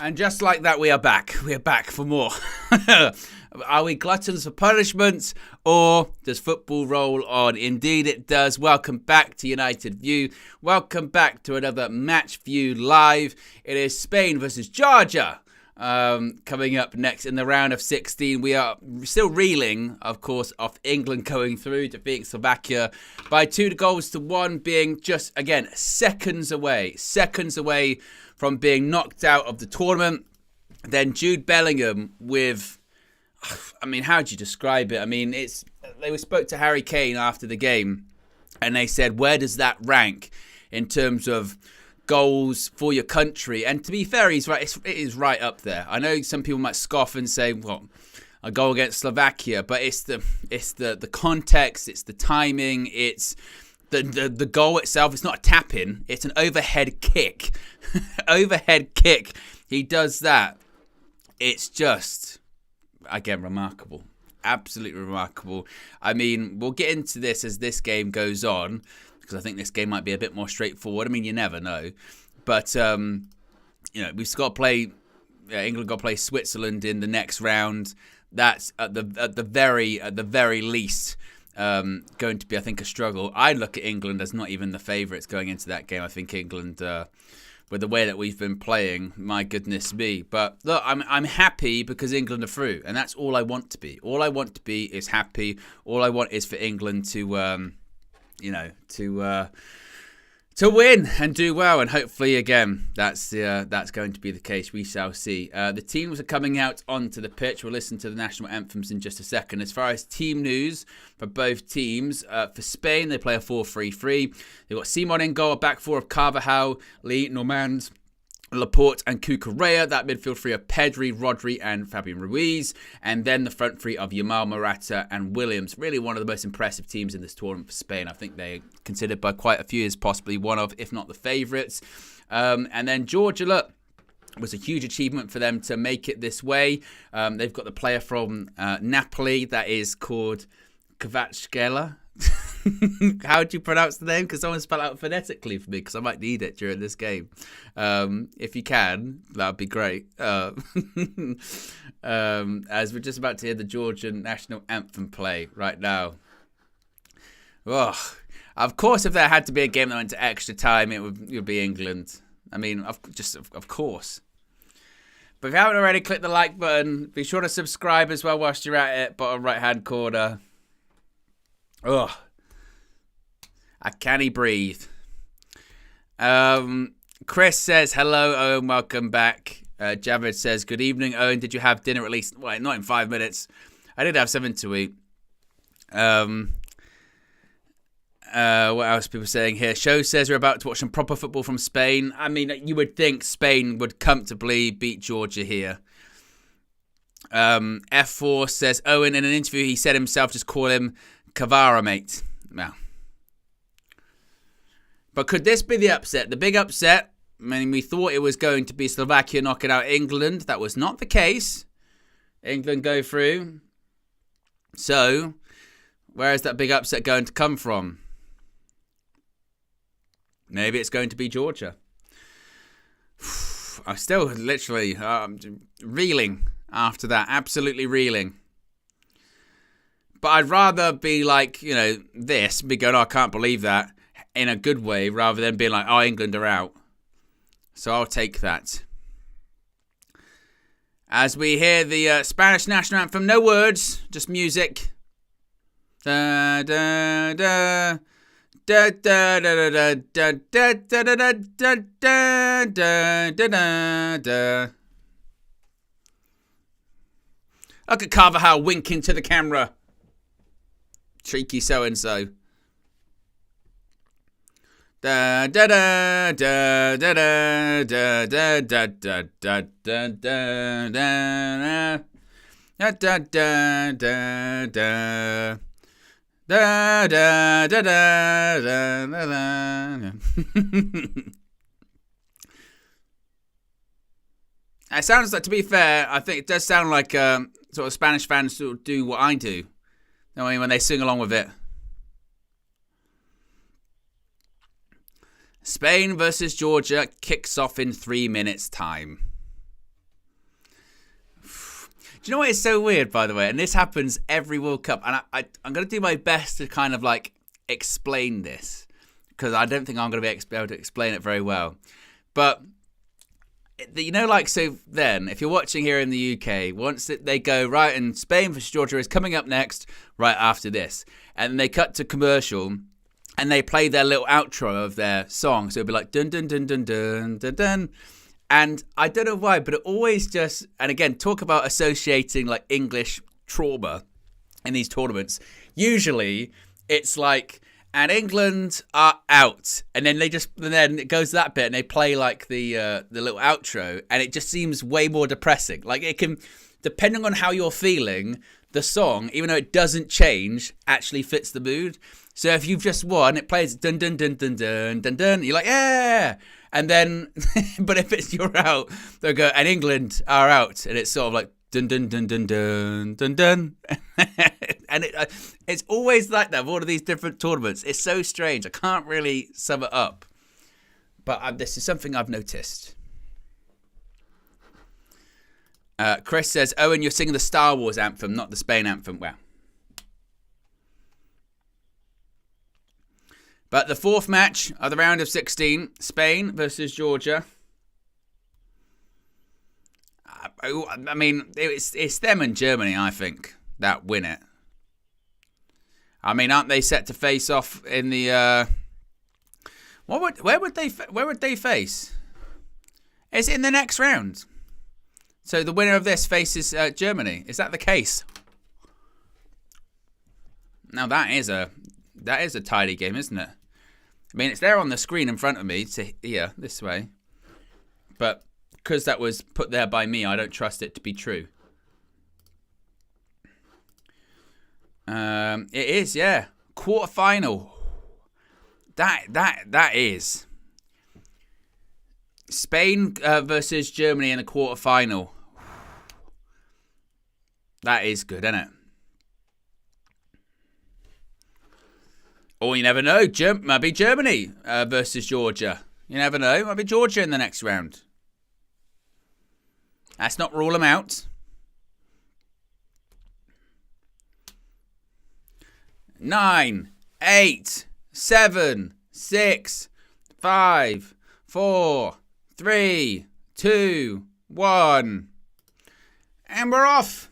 And just like that, we are back. We are back for more. Are we gluttons for punishment, or does football roll on? Indeed it does. Welcome back to United View. Welcome back to another Match View Live. It is Spain versus Georgia coming up next in the round of 16. We are still reeling, of course, off England going through, defeating Slovakia by 2-1, being just, again, seconds away from being knocked out of the tournament. Then Jude Bellingham with, I mean, how do you describe it? I mean, they spoke to Harry Kane after the game, and they said, where does that rank in terms of goals for your country? And to be fair, he's right. It is right up there. I know some people might scoff and say, well, a goal against Slovakia, but it's the context, it's the timing, it's the goal itself. It's not a tap-in, it's an overhead kick. Overhead kick. He does that. It's just, again, remarkable. Absolutely remarkable. I mean, we'll get into this as this game goes on, because I think this game might be a bit more straightforward. I mean, you never know. But, we've got to play, England got to play Switzerland in the next round. That's at the very least going to be, I think, a struggle. I look at England as not even the favourites going into that game. I think England, with the way that we've been playing, my goodness me. But look, I'm happy because England are through, and that's all I want to be. All I want to be is happy. All I want is for England to, to win and do well, and hopefully, again, that's going to be the case. We shall see. The teams are coming out onto the pitch. We'll listen to the national anthems in just a second. As far as team news for both teams, for Spain, they play a 4-3-3. They've got Simon in goal, a back four of Carvajal, Lee, Normand, Laporte and Cucurella. That midfield three of Pedri, Rodri and Fabian Ruiz. And then the front three of Yamal, Morata and Williams. Really one of the most impressive teams in this tournament for Spain. I think they're considered by quite a few as possibly one of, if not the favourites. And then Georgia, look, was a huge achievement for them to make it this way. They've got the player from Napoli that is called Kvaratskhelia. How do you pronounce the name? Because someone spell it out phonetically for me, because I might need it during this game. If you can, that would be great. As we're just about to hear the Georgian national anthem play right now. Oh, of course, if there had to be a game that went to extra time, it would be England. I mean, of course. But if you haven't already, click the like button. Be sure to subscribe as well whilst you're at it. Bottom right-hand corner. Ugh. I can't breathe. Chris says, hello, Owen, welcome back. Javed says, good evening, Owen. Did you have dinner at least? Well, not in 5 minutes. I did have something to eat. What else are people saying here? Show says we're about to watch some proper football from Spain. I mean, you would think Spain would comfortably beat Georgia here. F4 says, Owen, in an interview, he said himself, just call him Kavara, mate. Well. But could this be the upset? The big upset? I mean, we thought it was going to be Slovakia knocking out England. That was not the case. England go through. So, where is that big upset going to come from? Maybe it's going to be Georgia. I'm still literally reeling after that. Absolutely reeling. But I'd rather be like, this, be going, oh, I can't believe that, in a good way, rather than being like, oh, England are out. So I'll take that. As we hear the Spanish national anthem, no words, just music. Da da da da da da da da da da da da da da da. Look at Carvajal winking to the camera. Cheeky so-and-so. Da da da da da da da da da da da da da da da da da da. Da da da da da da. It sounds like, to be fair, I think it does sound like sort of Spanish fans sort of do what I do. I mean, when they sing along with it. Spain versus Georgia kicks off in 3 minutes' time. you know what is so weird, by the way? And this happens every World Cup. And I'm going to do my best to kind of like explain this, because I don't think I'm going to be able to explain it very well. But, you know, like, so then, if you're watching here in the UK, once they go, right, and Spain versus Georgia is coming up next, right after this. And they cut to commercial, and they play their little outro of their song. So it'll be like, dun, dun, dun, dun, dun, dun, dun. And I don't know why, but it always just, and again, talk about associating like English trauma in these tournaments. Usually it's like, and England are out. And then then it goes to that bit and they play like the little outro, and it just seems way more depressing. Like it can, depending on how you're feeling, the song, even though it doesn't change, actually fits the mood. So if you've just won, it plays dun dun dun dun dun dun dun. You're like, yeah. And then, but if it's you're out, they'll go, and England are out, and it's sort of like dun dun dun dun dun dun dun. And it's always like that. All of these different tournaments, it's so strange. I can't really sum it up, but this is something I've noticed. Chris says, Owen, you're singing the Star Wars anthem, not the Spain anthem. Well. But the fourth match of the round of 16, Spain versus Georgia. I mean, it's them and Germany, I think, that win it. I mean, aren't they set to face off in the... where would they face? Is it in the next round? So the winner of this faces Germany. Is that the case? Now that is a tidy game, isn't it? I mean, it's there on the screen in front of me to here, this way. But because that was put there by me, I don't trust it to be true. It is, yeah. Quarterfinal. That is. Spain versus Germany in the quarterfinal. That is good, isn't it? Or you never know. Might be Germany versus Georgia. You never know. Might be Georgia in the next round. Let's not rule them out. 9, 8, 7, 6, 5, 4, 3, 2, 1. And we're off.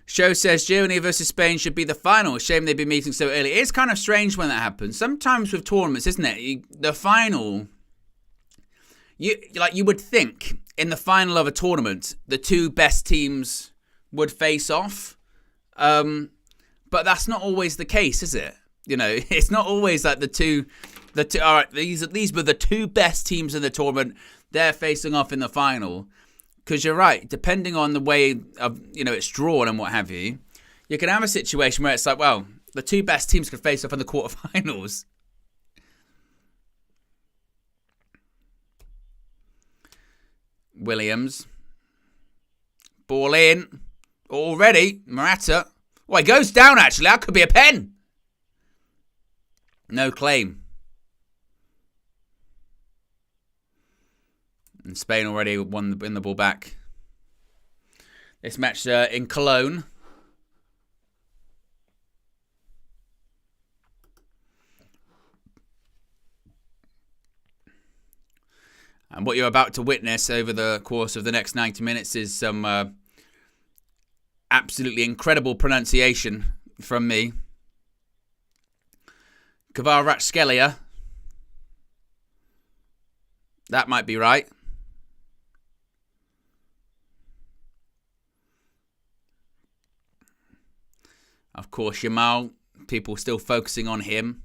Show says Germany versus Spain should be the final. Shame they'd be meeting so early. It's kind of strange when that happens. Sometimes with tournaments, isn't it? The final, you would think in the final of a tournament, the two best teams would face off. But that's not always the case, is it? You know, it's not always like the two. All right, these were the two best teams in the tournament. They're facing off in the final. Because you're right, depending on the way of, it's drawn and what have you, you can have a situation where it's like, well, the two best teams could face off in the quarterfinals. Williams. Ball in. Already. Morata. Oh, he goes down, actually. That could be a pen. No claim. And Spain already won the ball back. This match in Cologne. And what you're about to witness over the course of the next 90 minutes is some absolutely incredible pronunciation from me. Kvaratskhelia. That might be right. Of course, Yamal, people still focusing on him.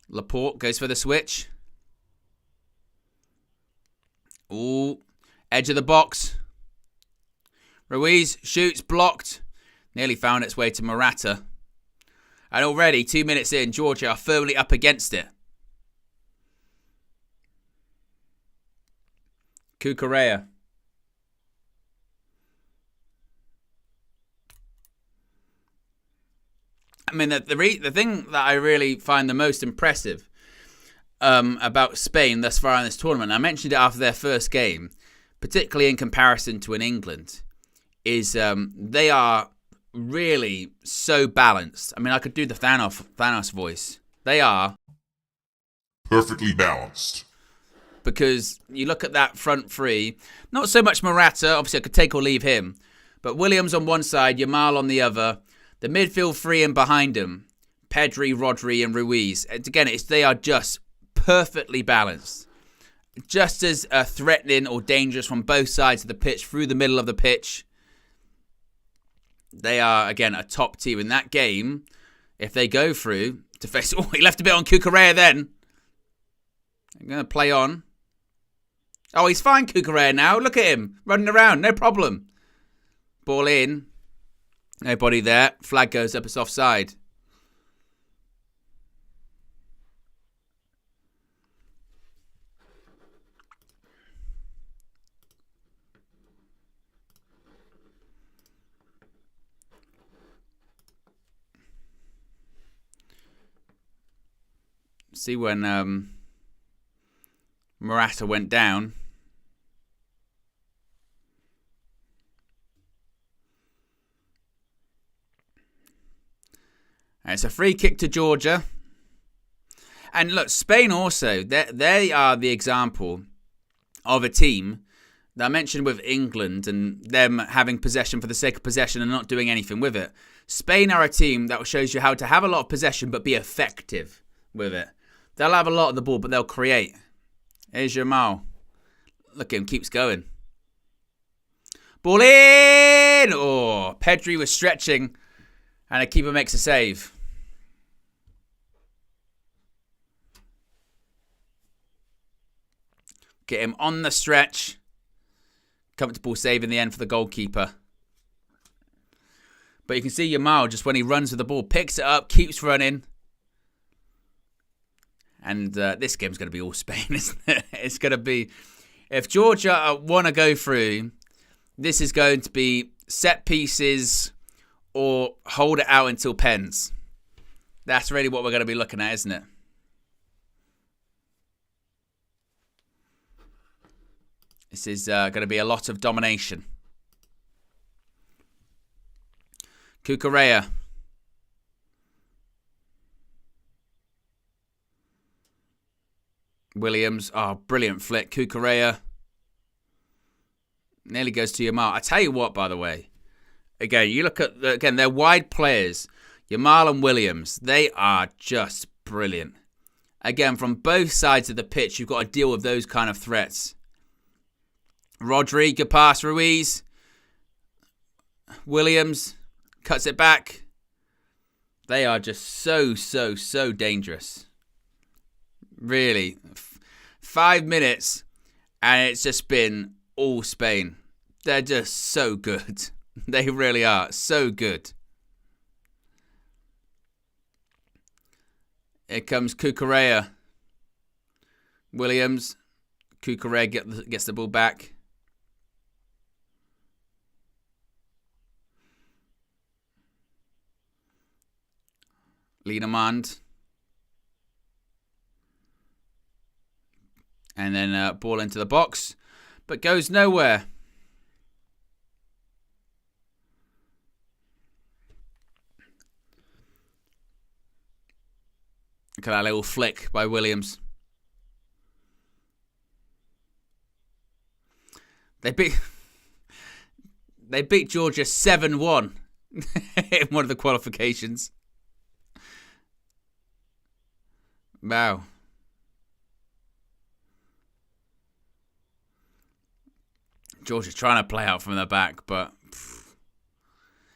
Laporte goes for the switch. Ooh, edge of the box. Ruiz shoots, blocked. Nearly found its way to Morata. And already, 2 minutes in, Georgia are firmly up against it. Cucurella. I mean, the thing that I really find the most impressive about Spain thus far in this tournament, I mentioned it after their first game, particularly in comparison to in England, is they are really so balanced. I mean, I could do the Thanos voice. They are perfectly balanced. Because you look at that front three, not so much Morata, obviously I could take or leave him, but Williams on one side, Yamal on the other, the midfield three and behind him, Pedri, Rodri and Ruiz. And again, they are just perfectly balanced. Just as threatening or dangerous from both sides of the pitch, through the middle of the pitch. They are, again, a top team in that game. If they go through to face... Oh, he left a bit on Cucurella then. I'm going to play on. Oh, he's fine, Cucurella now. Look at him. Running around. No problem. Ball in. Nobody there. Flag goes up. It's offside. See when Morata went down. And it's a free kick to Georgia. And look, Spain also, they are the example of a team that I mentioned with England and them having possession for the sake of possession and not doing anything with it. Spain are a team that shows you how to have a lot of possession but be effective with it. They'll have a lot of the ball, but they'll create. Here's Yamal. Look at him, keeps going. Ball in! Oh, Pedri was stretching, and the keeper makes a save. Get him on the stretch. Comfortable save in the end for the goalkeeper. But you can see Yamal, just when he runs with the ball, picks it up, keeps running. And this game's going to be all Spain, isn't it? It's going to be... If Georgia want to go through, this is going to be set pieces or hold it out until pens. That's really what we're going to be looking at, isn't it? This is going to be a lot of domination. Cucurella. Williams. Oh, brilliant flick. Cucurella. Nearly goes to Yamal. I tell you what, by the way. Again, you look at... Again, they're wide players. Yamal and Williams. They are just brilliant. Again, from both sides of the pitch, you've got to deal with those kind of threats. Rodri, good pass. Ruiz. Williams. Cuts it back. They are just so dangerous. Really. 5 minutes and it's just been all Spain. They're just so good. They really are. So good. Here comes Cucurella. Williams. Cucurella gets the ball back. Liederman. And then ball into the box. But goes nowhere. Look at that little flick by Williams. They beat Georgia 7-1 in one of the qualifications. Wow. Georgia's trying to play out from the back, but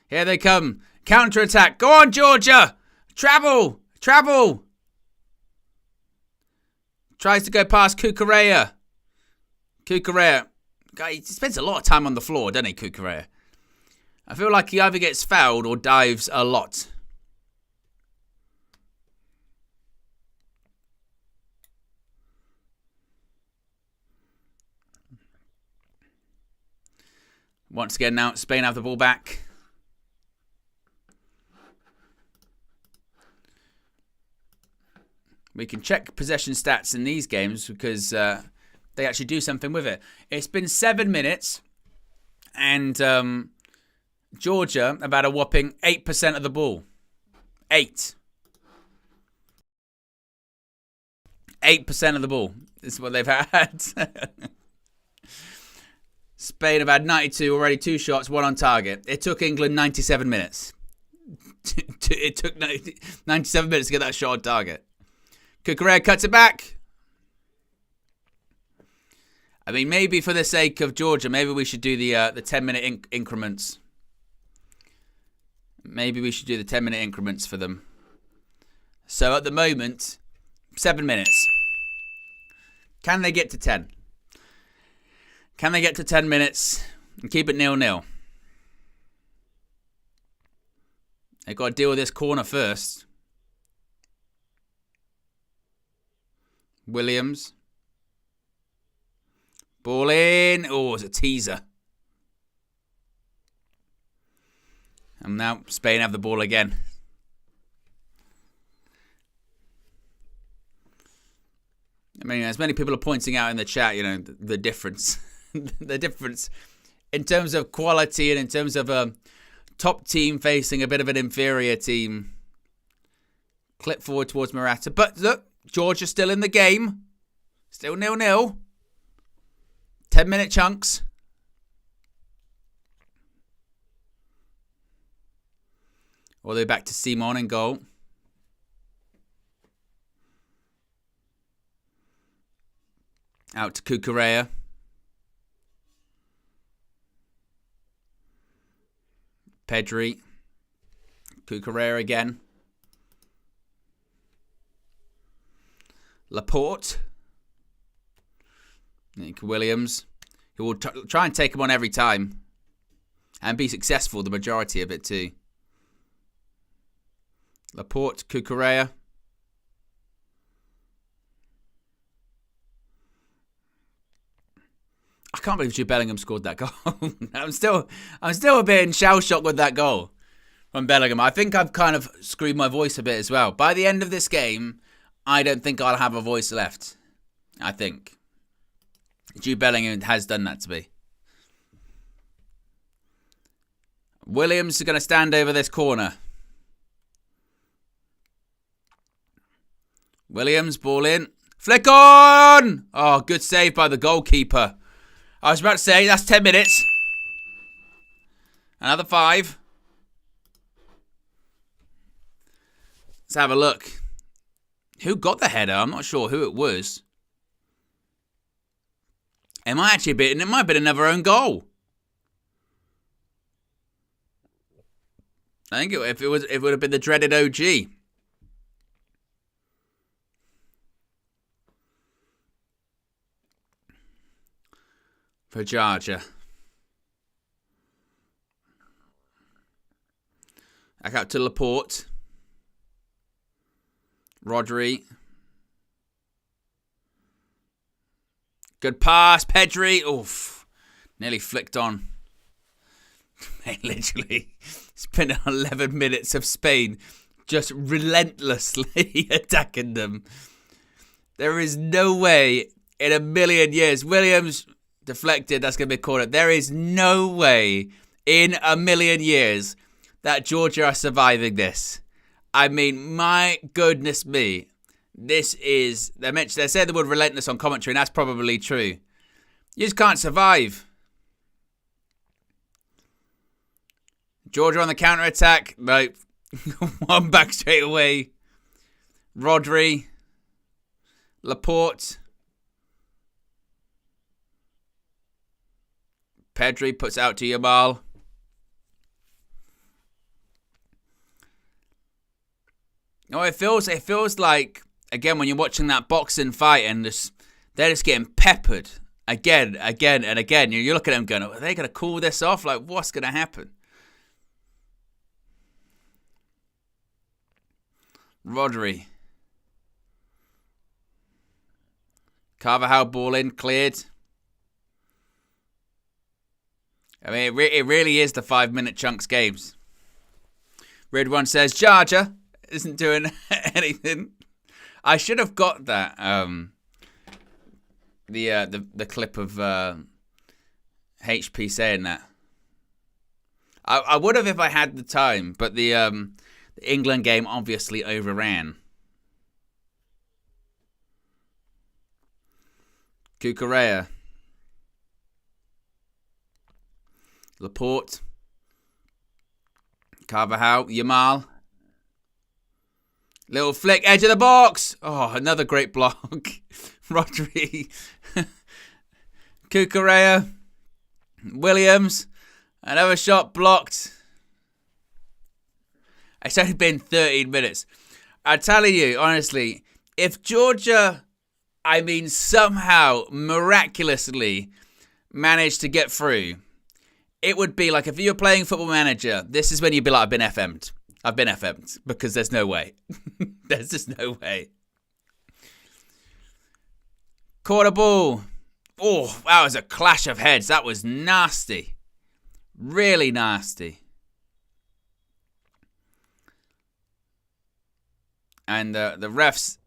here they come. Counter-attack. Go on, Georgia. Travel. Travel. Tries to go past Cucurella. Cucurella. He spends a lot of time on the floor, doesn't he, Cucurella? I feel like he either gets fouled or dives a lot. Once again now, Spain have the ball back. We can check possession stats in these games because they actually do something with it. It's been 7 minutes, and Georgia have had a whopping 8% of the ball. 8% of the ball is what they've had. Spain have had 92, already 2 shots, 1 on target. It took England 97 minutes. It took 97 minutes to get that shot on target. Cucurella cuts it back. I mean, maybe for the sake of Georgia, maybe we should do the 10-minute increments. Maybe we should do the 10-minute increments for them. So at the moment, 7 minutes. Can they get to 10? Can they get to 10 minutes and keep it 0-0? They've got to deal with this corner first. Williams. Ball in. Oh, it's a teaser. And now Spain have the ball again. I mean, as many people are pointing out in the chat, the difference. The difference in terms of quality and in terms of a top team facing a bit of an inferior team. Clip forward towards Morata. But look, Georgia's still in the game. Still 0-0. 10-minute chunks. All the way back to Simon in goal. Out to Cucurella. Pedri. Cucurella again. Laporte. Nick Williams. Who will try and take him on every time. And be successful the majority of it too. Laporte, Cucurella. I can't believe Jude Bellingham scored that goal. I'm still a bit in shell shock with that goal from Bellingham. I think I've kind of screwed my voice a bit as well. By the end of this game, I don't think I'll have a voice left. I think Jude Bellingham has done that to me. Williams is going to stand over this corner. Williams, ball in. Flick on! Oh, good save by the goalkeeper. I was about to say, that's 10 minutes. Another 5. Let's have a look. Who got the header? I'm not sure who it was. It might have been another own goal. I think it would have been the dreaded OG. For Georgia. Back out to Laporte. Rodri. Good pass, Pedri. Oof. Nearly flicked on. Literally. It's been 11 minutes of Spain just relentlessly attacking them. There is no way in a million years. Williams deflected. That's going to be a corner. There is no way in a million years that Georgia are surviving this. I mean, my goodness me. This is... They say the word relentless on commentary, and that's probably true. You just can't survive. Georgia on the counter-attack. No. One back straight away. Rodri. Laporte. Pedri puts out to Yamal. Oh, it feels like, again, when you're watching that boxing fight and they're just getting peppered again, and again. You look at them going, are they going to call this off? Like, what's going to happen? Rodri. Carvajal ball in, cleared. I mean, it really is the 5-minute chunks games. Red One says, Georgia isn't doing anything. I should have got that. the clip of HP saying that. I would have if I had the time, but the England game obviously overran. Cucurella. Laporte. Carvajal. Yamal. Little flick, edge of the box. Oh, another great block. Rodri. Cucurella. Williams. Another shot blocked. It's only been 13 minutes. I'm telling you, honestly, if Georgia, somehow, miraculously managed to get through, it would be like if you're playing Football Manager, this is when you'd be like, I've been FM'd. I've been FM'd because there's no way. There's just no way. Quarter ball. Oh, that was a clash of heads. That was nasty. Really nasty. And the refs,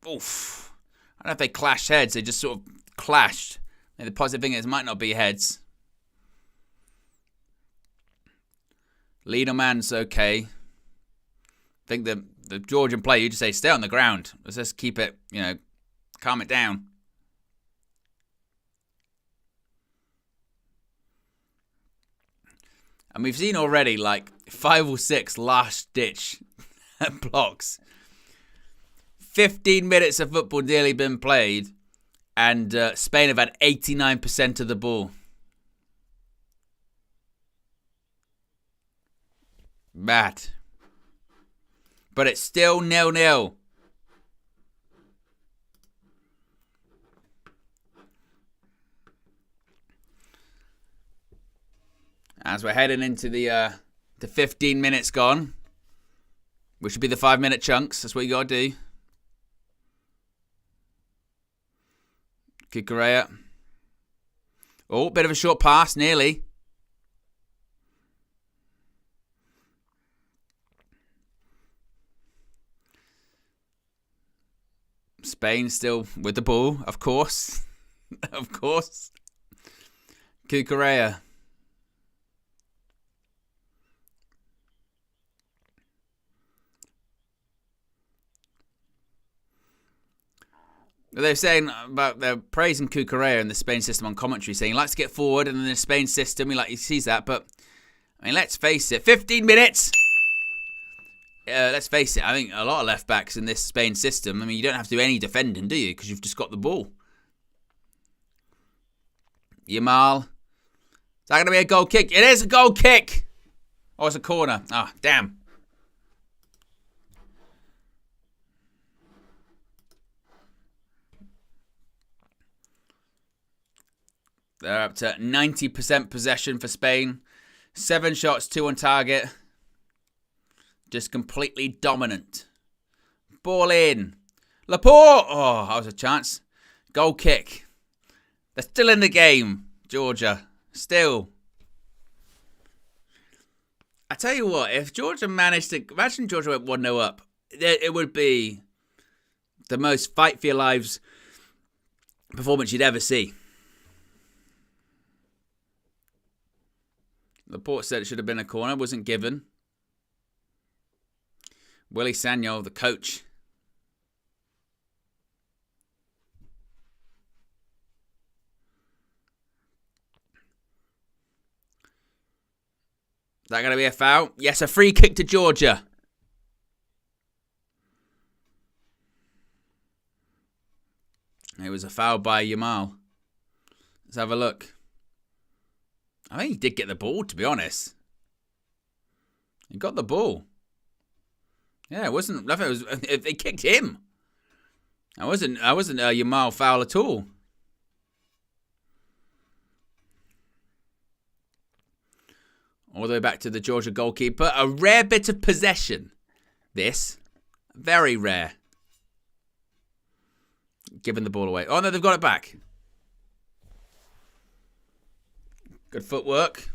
oof. I don't know if they clashed heads. They just sort of clashed. And the positive thing is it might not be heads. Leader man's okay. I think the Georgian player, you just say, stay on the ground. Let's just keep it, calm it down. And we've seen already like 5 or 6 last-ditch blocks. 15 minutes of football nearly been played, and Spain have had 89% of the ball. Mad. But it's still 0-0. As we're heading into the 15 minutes gone, which should be the 5-minute chunks. That's what you got to do. Cucurella. Oh, bit of a short pass, nearly. Spain still with the ball, of course. Of course. Cucurella. They're saying they're praising Cucurella and the Spain system on commentary, saying he likes to get forward, and in the Spain system, he sees that. But let's face it, 15 minutes. Let's face it, I think a lot of left backs in this Spain system, you don't have to do any defending, do you? Because you've just got the ball. Yamal. Is that going to be a goal kick? It is a goal kick. Oh, it's a corner. Ah, oh, damn. They're up to 90% possession for Spain. 7 shots, 2 on target. Just completely dominant. Ball in. Laporte. Oh, that was a chance. Goal kick. They're still in the game, Georgia. Still. I tell you what, if Georgia managed to... Imagine Georgia went 1-0 up. It would be the most fight for your lives performance you'd ever see. Laporte said it should have been a corner. Wasn't given. Willy Sagnol, the coach. Is that going to be a foul? Yes, a free kick to Georgia. It was a foul by Yamal. Let's have a look. I think he did get the ball, to be honest. He got the ball. Yeah, it wasn't. I think it was. They kicked him. I wasn't a Yamal foul at all. All the way back to the Georgia goalkeeper. A rare bit of possession. This. Very rare. Giving the ball away. Oh, no, they've got it back. Good footwork.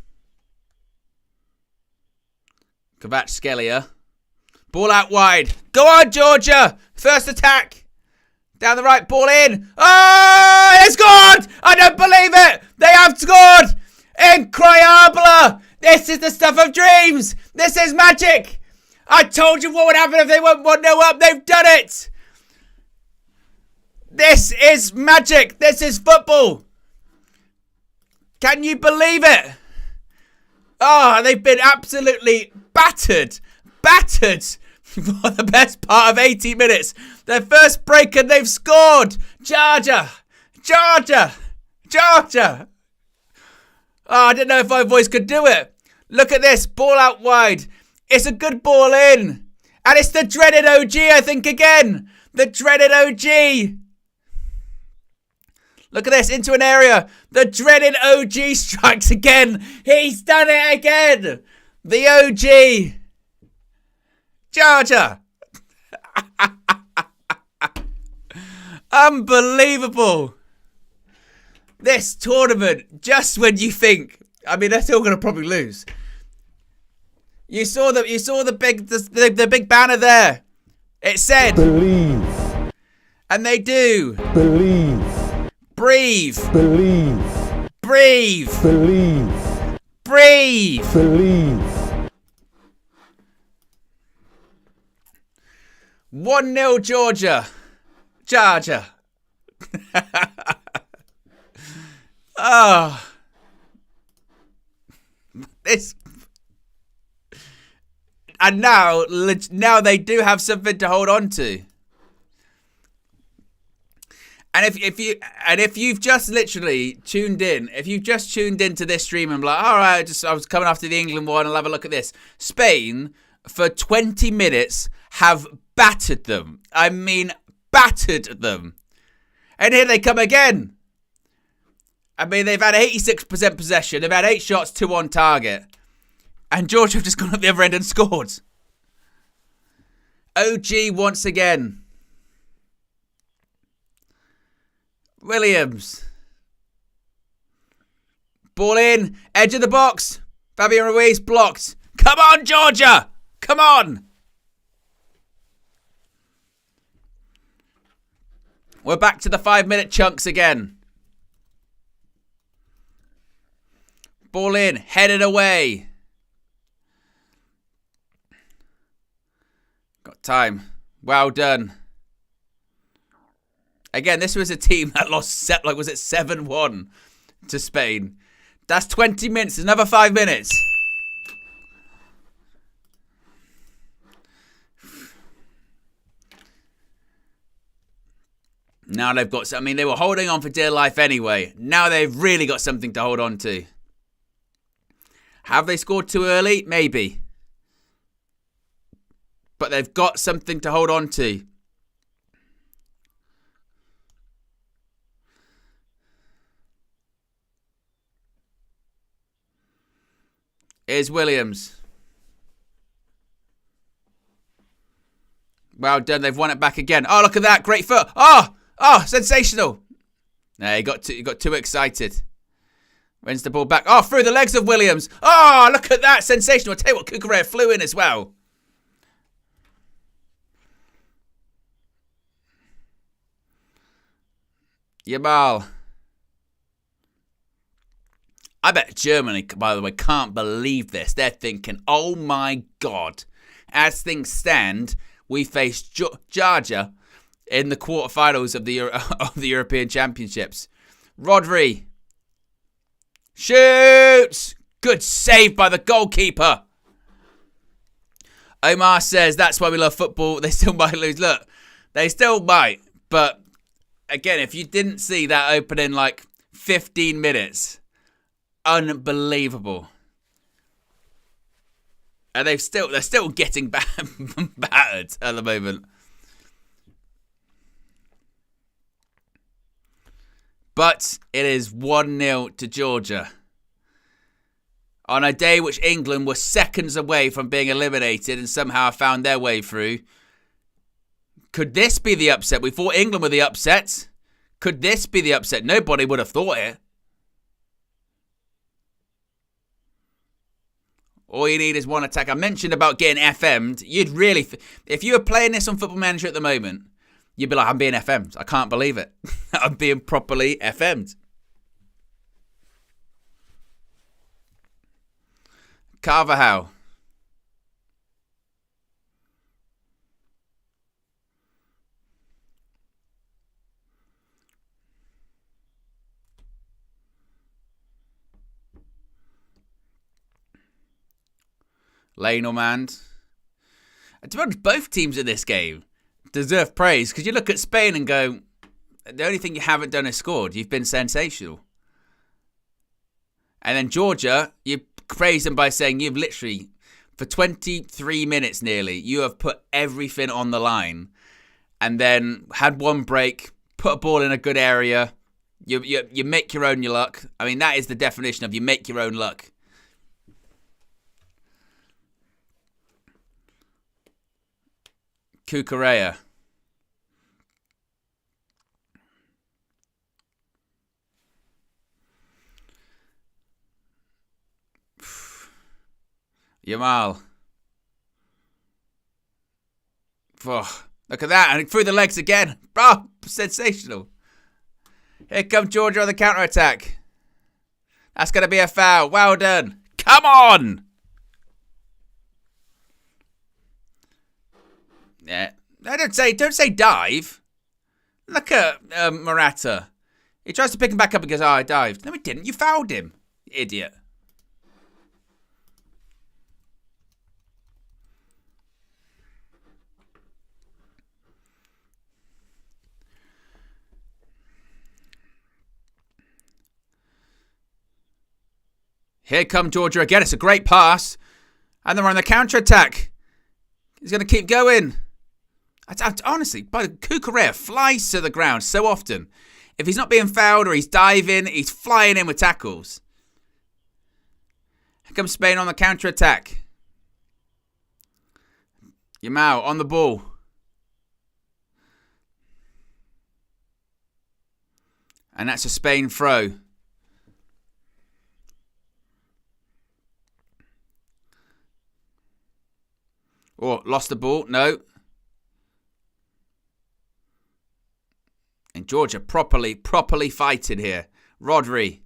Kvaratskhelia. Ball out wide. Go on, Georgia. First attack. Down the right, ball in. Oh, they scored! I don't believe it! They have scored! Incroyable! This is the stuff of dreams! This is magic! I told you what would happen if they went 1-0 up. They've done it! This is magic! This is football! Can you believe it? Oh, they've been absolutely battered. Battered for the best part of 80 minutes. Their first break and they've scored. Georgia. Georgia. Georgia. Oh, I didn't know if my voice could do it. Look at this. Ball out wide. It's a good ball in. And it's the dreaded OG, I think, again. The dreaded OG. Look at this. Into an area. The dreaded OG strikes again. He's done it again. The OG. Georgia. Unbelievable. This tournament, just when you think, I mean, they're still going to probably lose. You saw the big banner there. It said, believe. And they do. Believe. Breathe. Believe. Breathe. Believe. Breathe. Believe. 1-0 Georgia. Georgia. Oh. This. And now they do have something to hold on to. And if you've just literally tuned in, if you've just tuned into this stream and like, all right, I was coming after the England one, I'll have a look at this. Spain, for 20 minutes, have battered them. I mean, battered them. And here they come again. I mean, they've had 86% possession. They've had 8 shots, 2 on target. And Georgia have just gone up the other end and scored. OG once again. Williams. Ball in. Edge of the box. Fabian Ruiz blocked. Come on, Georgia. Come on. We're back to the 5-minute chunks again. Ball in. Headed away. Got time. Well done. Again, this was a team that lost, was it 7-1 to Spain? That's 20 minutes. Another 5 minutes. Now they've got, I mean, they were holding on for dear life anyway. Now they've really got something to hold on to. Have they scored too early? Maybe. But they've got something to hold on to. Here's Williams. Well done. They've won it back again. Oh, look at that. Great foot. Oh, sensational. No, he got too excited. Wins the ball back. Oh, through the legs of Williams. Oh, look at that. Sensational. I'll tell you what, Cucurella flew in as well. Yamal. I bet Germany, by the way, can't believe this. They're thinking, oh my God. As things stand, we face Georgia in the quarterfinals of the European Championships. Rodri. Shoots! Good save by the goalkeeper. Omar says, that's why we love football. They still might lose. Look, they still might. But, again, if you didn't see that opening, 15 minutes... unbelievable. And they're still getting battered at the moment. But it is 1-0 to Georgia. On a day which England were seconds away from being eliminated and somehow found their way through. Could this be the upset? We thought England were the upset. Could this be the upset? Nobody would have thought it. All you need is one attack. I mentioned about getting FM'd. You'd really... if you were playing this on Football Manager at the moment, you'd be like, I'm being FM'd. I can't believe it. I'm being properly FM'd. Carvajal. Lane Ormond. To be honest, both teams in this game deserve praise because you look at Spain and go, the only thing you haven't done is scored. You've been sensational. And then Georgia, you praise them by saying you've literally, for 23 minutes nearly, you have put everything on the line and then had one break, put a ball in a good area. You make your own luck. I mean, that is the definition of you make your own luck. Cucurella. Yamal. Oh, look at that. And through the legs again. Oh, sensational. Here comes Georgia on the counter-attack. That's going to be a foul. Well done. Come on. Yeah. No, don't say dive. Look at Morata. He tries to pick him back up and goes, I dived. No, he didn't. You fouled him. Idiot. Here come Georgia again. It's a great pass. And they're on the counter-attack. He's going to keep going. Honestly, Cucurella flies to the ground so often. If he's not being fouled or he's diving, he's flying in with tackles. Here comes Spain on the counter-attack. Yamal on the ball. And that's a Spain throw. Oh, lost the ball. No. And Georgia properly fighting here. Rodri.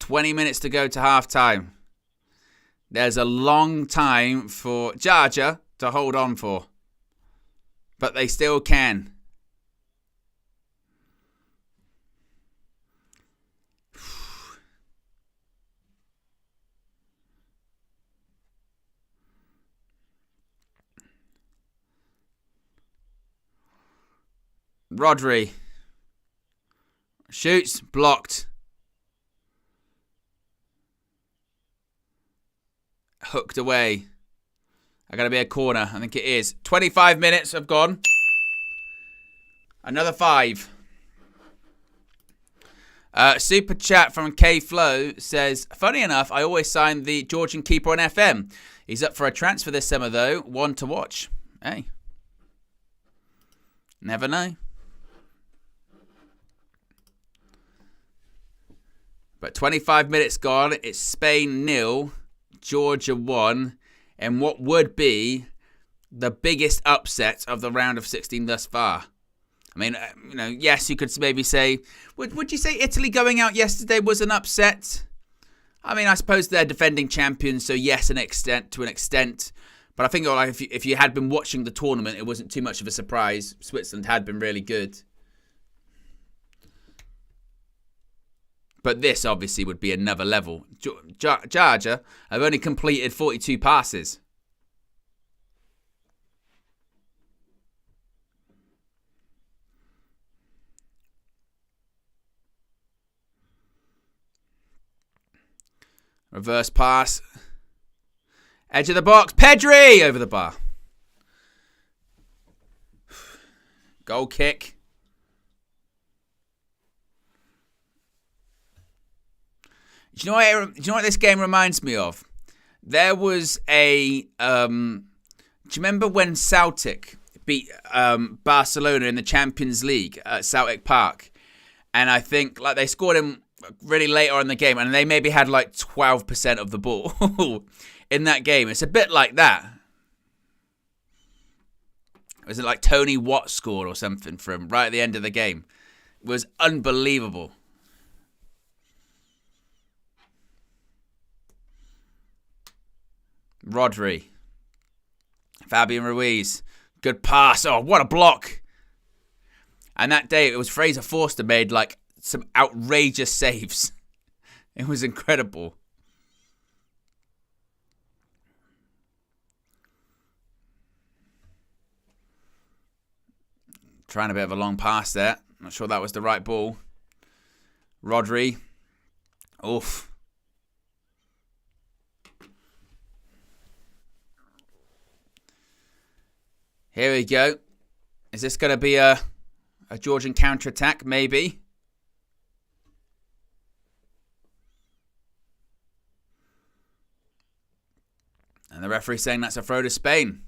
20 minutes to go to half-time. There's a long time for Georgia to hold on for. But they still can. Rodri. Shoots. Blocked. Hooked away. I got to be a corner. I think it is. 25 minutes have gone. Another 5. Super chat from K Flow says, funny enough, I always sign the Georgian keeper on FM. He's up for a transfer this summer though. One to watch. Hey. Never know. But 25 minutes gone. It's Spain 0, Georgia 1, and what would be the biggest upset of the round of 16 thus far. I mean, yes, you could maybe say, would you say Italy going out yesterday was an upset? I mean, I suppose they're defending champions, so yes, to an extent. But I think if you had been watching the tournament, it wasn't too much of a surprise. Switzerland had been really good. But this obviously would be another level. Georgia have only completed 42 passes. Reverse pass. Edge of the box. Pedri over the bar. Goal kick. Do you know what this game reminds me of? There was a... do you remember when Celtic beat Barcelona in the Champions League at Celtic Park? And I think they scored him really late on in the game, and they maybe had 12% of the ball in that game. It's a bit like that. Was it like Tony Watt scored or something from right at the end of the game? It was unbelievable. Rodri. Fabian Ruiz. Good pass. Oh, what a block. And that day, it was Fraser Forster made like some outrageous saves. It was incredible. Trying a bit of a long pass there. Not sure that was the right ball. Rodri. Oof. Here we go. Is this going to be a Georgian counter-attack? Maybe. And the referee saying that's a throw to Spain.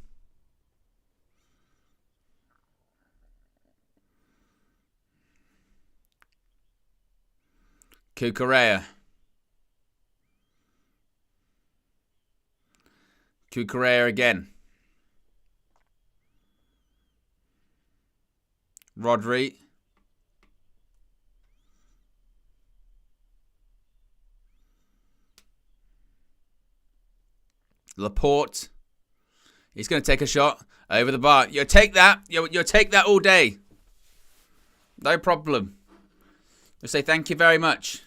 Cucurella. Cucurella again. Rodri. Laporte. He's going to take a shot over the bar. You'll take that. You'll take that all day. No problem. You'll say thank you very much.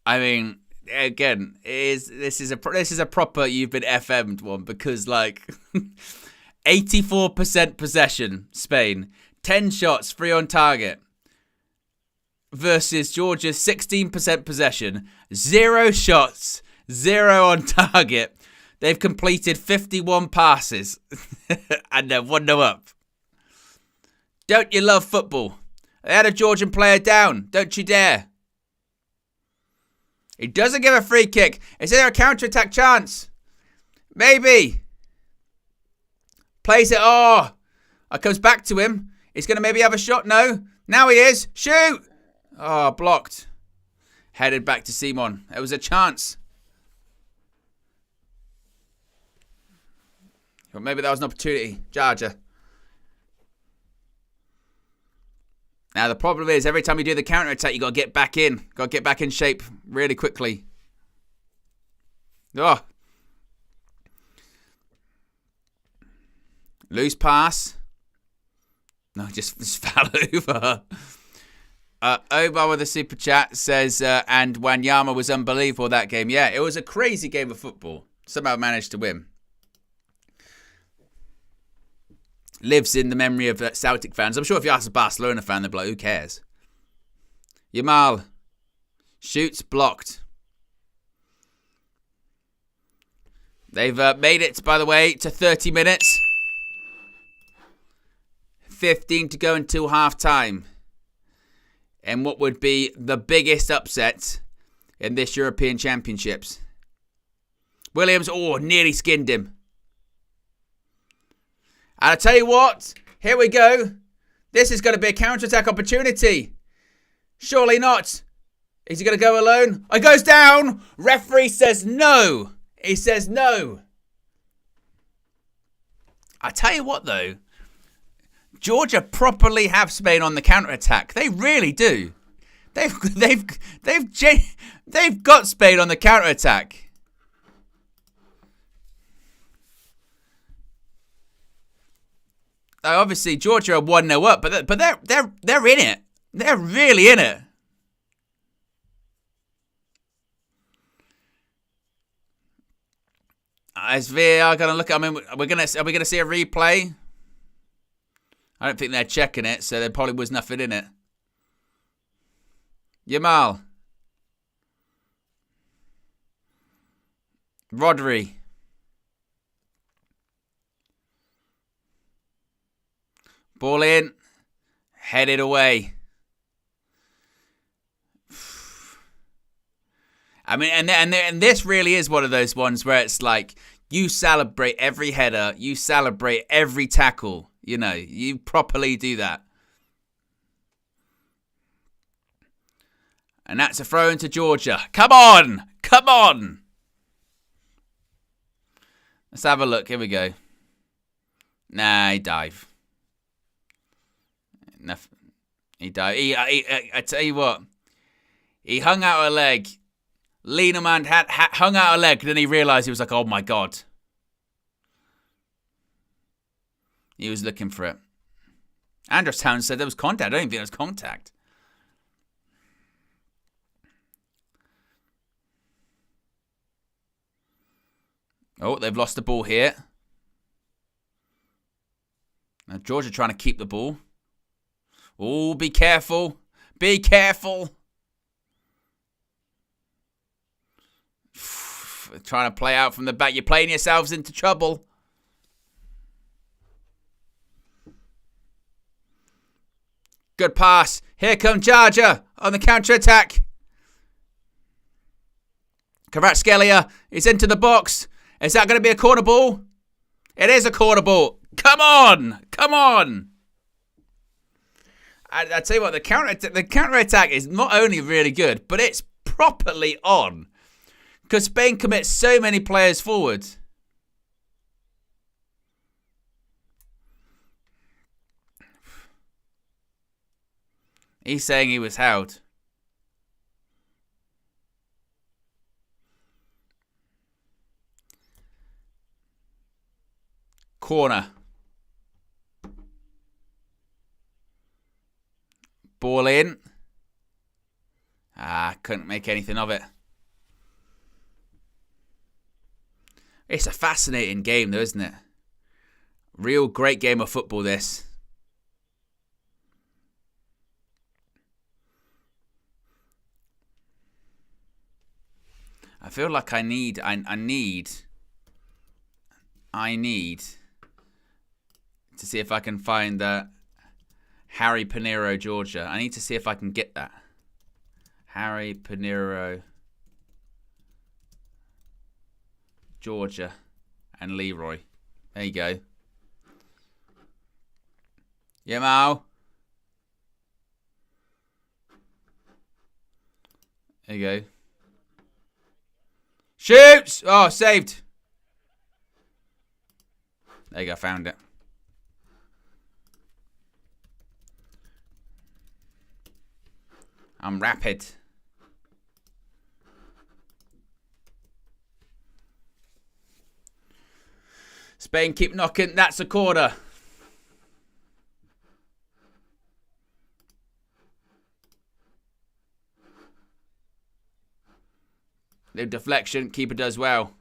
I mean, again, this is a proper you've been FM'd one, because like 84% possession, Spain, 10 shots, 3 on target, versus Georgia's 16% possession, 0 shots, 0 on target. They've completed 51 passes and they're 1-0 up. Don't you love football? They had a Georgian player down. Don't you dare. He doesn't give a free kick. Is there a counter-attack chance? Maybe. Plays it. Oh. It comes back to him. He's going to maybe have a shot. No. Now he is. Shoot. Oh, blocked. Headed back to Simon. There was a chance. Or maybe that was an opportunity. Georgia. Now, the problem is, every time you do the counter-attack, you got to get back in. Got to get back in shape really quickly. Oh. Loose pass. No, just fell over. Oba with a super chat says, and Wanyama was unbelievable that game. Yeah, it was a crazy game of football. Somehow managed to win. Lives in the memory of Celtic fans. I'm sure if you ask a Barcelona fan, they'll be like, who cares? Yamal. Shoots, blocked. They've made it, by the way, to 30 minutes. 15 to go until half-time. And what would be the biggest upset in this European Championships. Williams, nearly skinned him. And I tell you what, here we go. This is going to be a counter-attack opportunity. Surely not. Is he going to go alone? It goes down. Referee says no. He says no. I tell you what, though. Georgia properly have Spain on the counter-attack. They really do. They've got Spain on the counter-attack. Obviously, Georgia are 1-0 up, but they're in it. They're really in it. Is VAR going to look? I mean, are we going to see a replay? I don't think they're checking it, so there probably was nothing in it. Yamal. Rodri. Ball in. Headed away. I mean, and this really is one of those ones where it's like, you celebrate every header. You celebrate every tackle. You know, you properly do that. And that's a throw into Georgia. Come on! Come on! Let's have a look. Here we go. Nah, he dive. He dive. I tell you what. He hung out a leg. Lienemann hung out a leg. Then he realised he was like, oh my God. He was looking for it. Andros Town said there was contact. I don't even think there was contact. Oh, they've lost the ball here. Now Georgia trying to keep the ball. Oh, be careful. Be careful. Trying to play out from the back. You're playing yourselves into trouble. Good pass. Here comes Georgia on the counter-attack. Kvaratskhelia is into the box. Is that going to be a corner ball? It is a corner ball. Come on. Come on. I tell you what, the counter-attack is not only really good, but it's properly on. Because Spain commits so many players forward. He's saying he was held. Corner. Ball in. Couldn't make anything of it. It's a fascinating game though, isn't it? Real great game of football, this. I feel like I need to see if I can find Harry Pinero, Georgia. I need to see if I can get that. Harry Pinero, Georgia, and Leroy. There you go. Yeah, Mal. There you go. Shoots! Oh, saved. There you go, found it. I'm rapid. Spain keep knocking. That's a corner. No deflection. Keeper does well.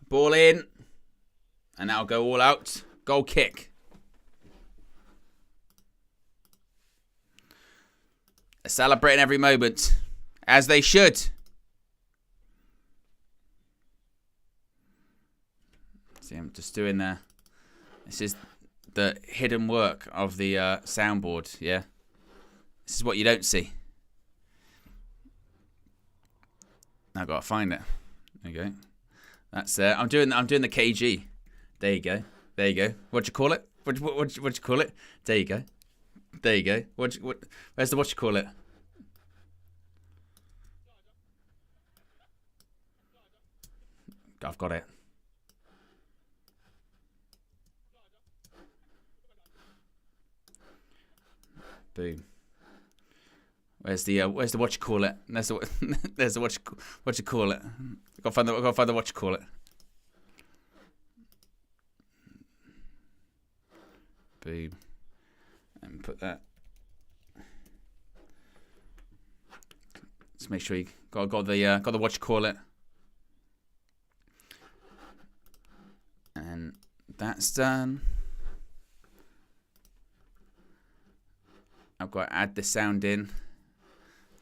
Ball in. And now go all out. Goal kick. Celebrating every moment. As they should. See, I'm just doing the... This is the hidden work of the soundboard, yeah? This is what you don't see. I've got to find it. There you go. That's there. I'm doing the KG. There you go. There you go. What do you call it? What you call it? There you go. There you go. Where's the what you call it? I've got it. Boom. Where's the what you call it? There's the what you call it. Gotta find the what you call it. Boom. And put that. Let's make sure you got the what you call it. And that's done. I've got to add the sound in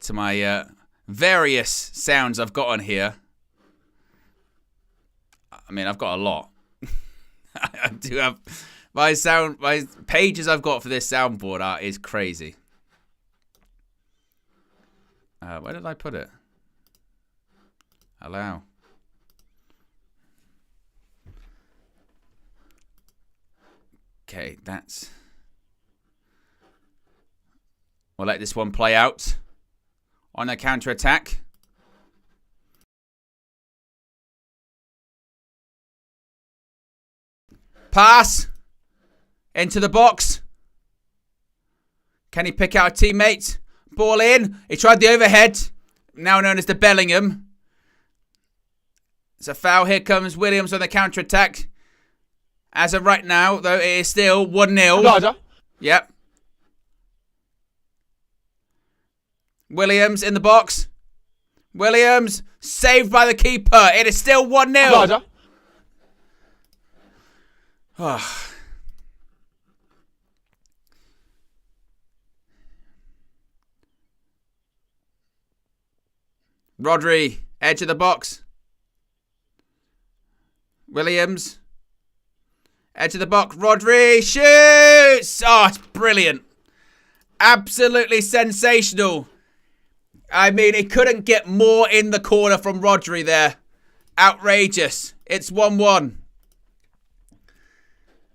to my various sounds I've got on here. I mean, I've got a lot. I do have my pages I've got for this soundboard is crazy. Where did I put it? Allow. Okay, that's... We'll let this one play out. On a counter-attack. Pass. Into the box. Can he pick out a teammate? Ball in. He tried the overhead. Now known as the Bellingham. It's a foul. Here comes Williams on the counter-attack. As of right now, though, it is still 1-0. Yep. Williams in the box. Williams saved by the keeper. It is still 1-0. Oh. Rodri, edge of the box. Williams. Edge of the box. Rodri shoots. Oh, it's brilliant. Absolutely sensational. I mean, it couldn't get more in the corner from Rodri there. Outrageous. It's 1-1.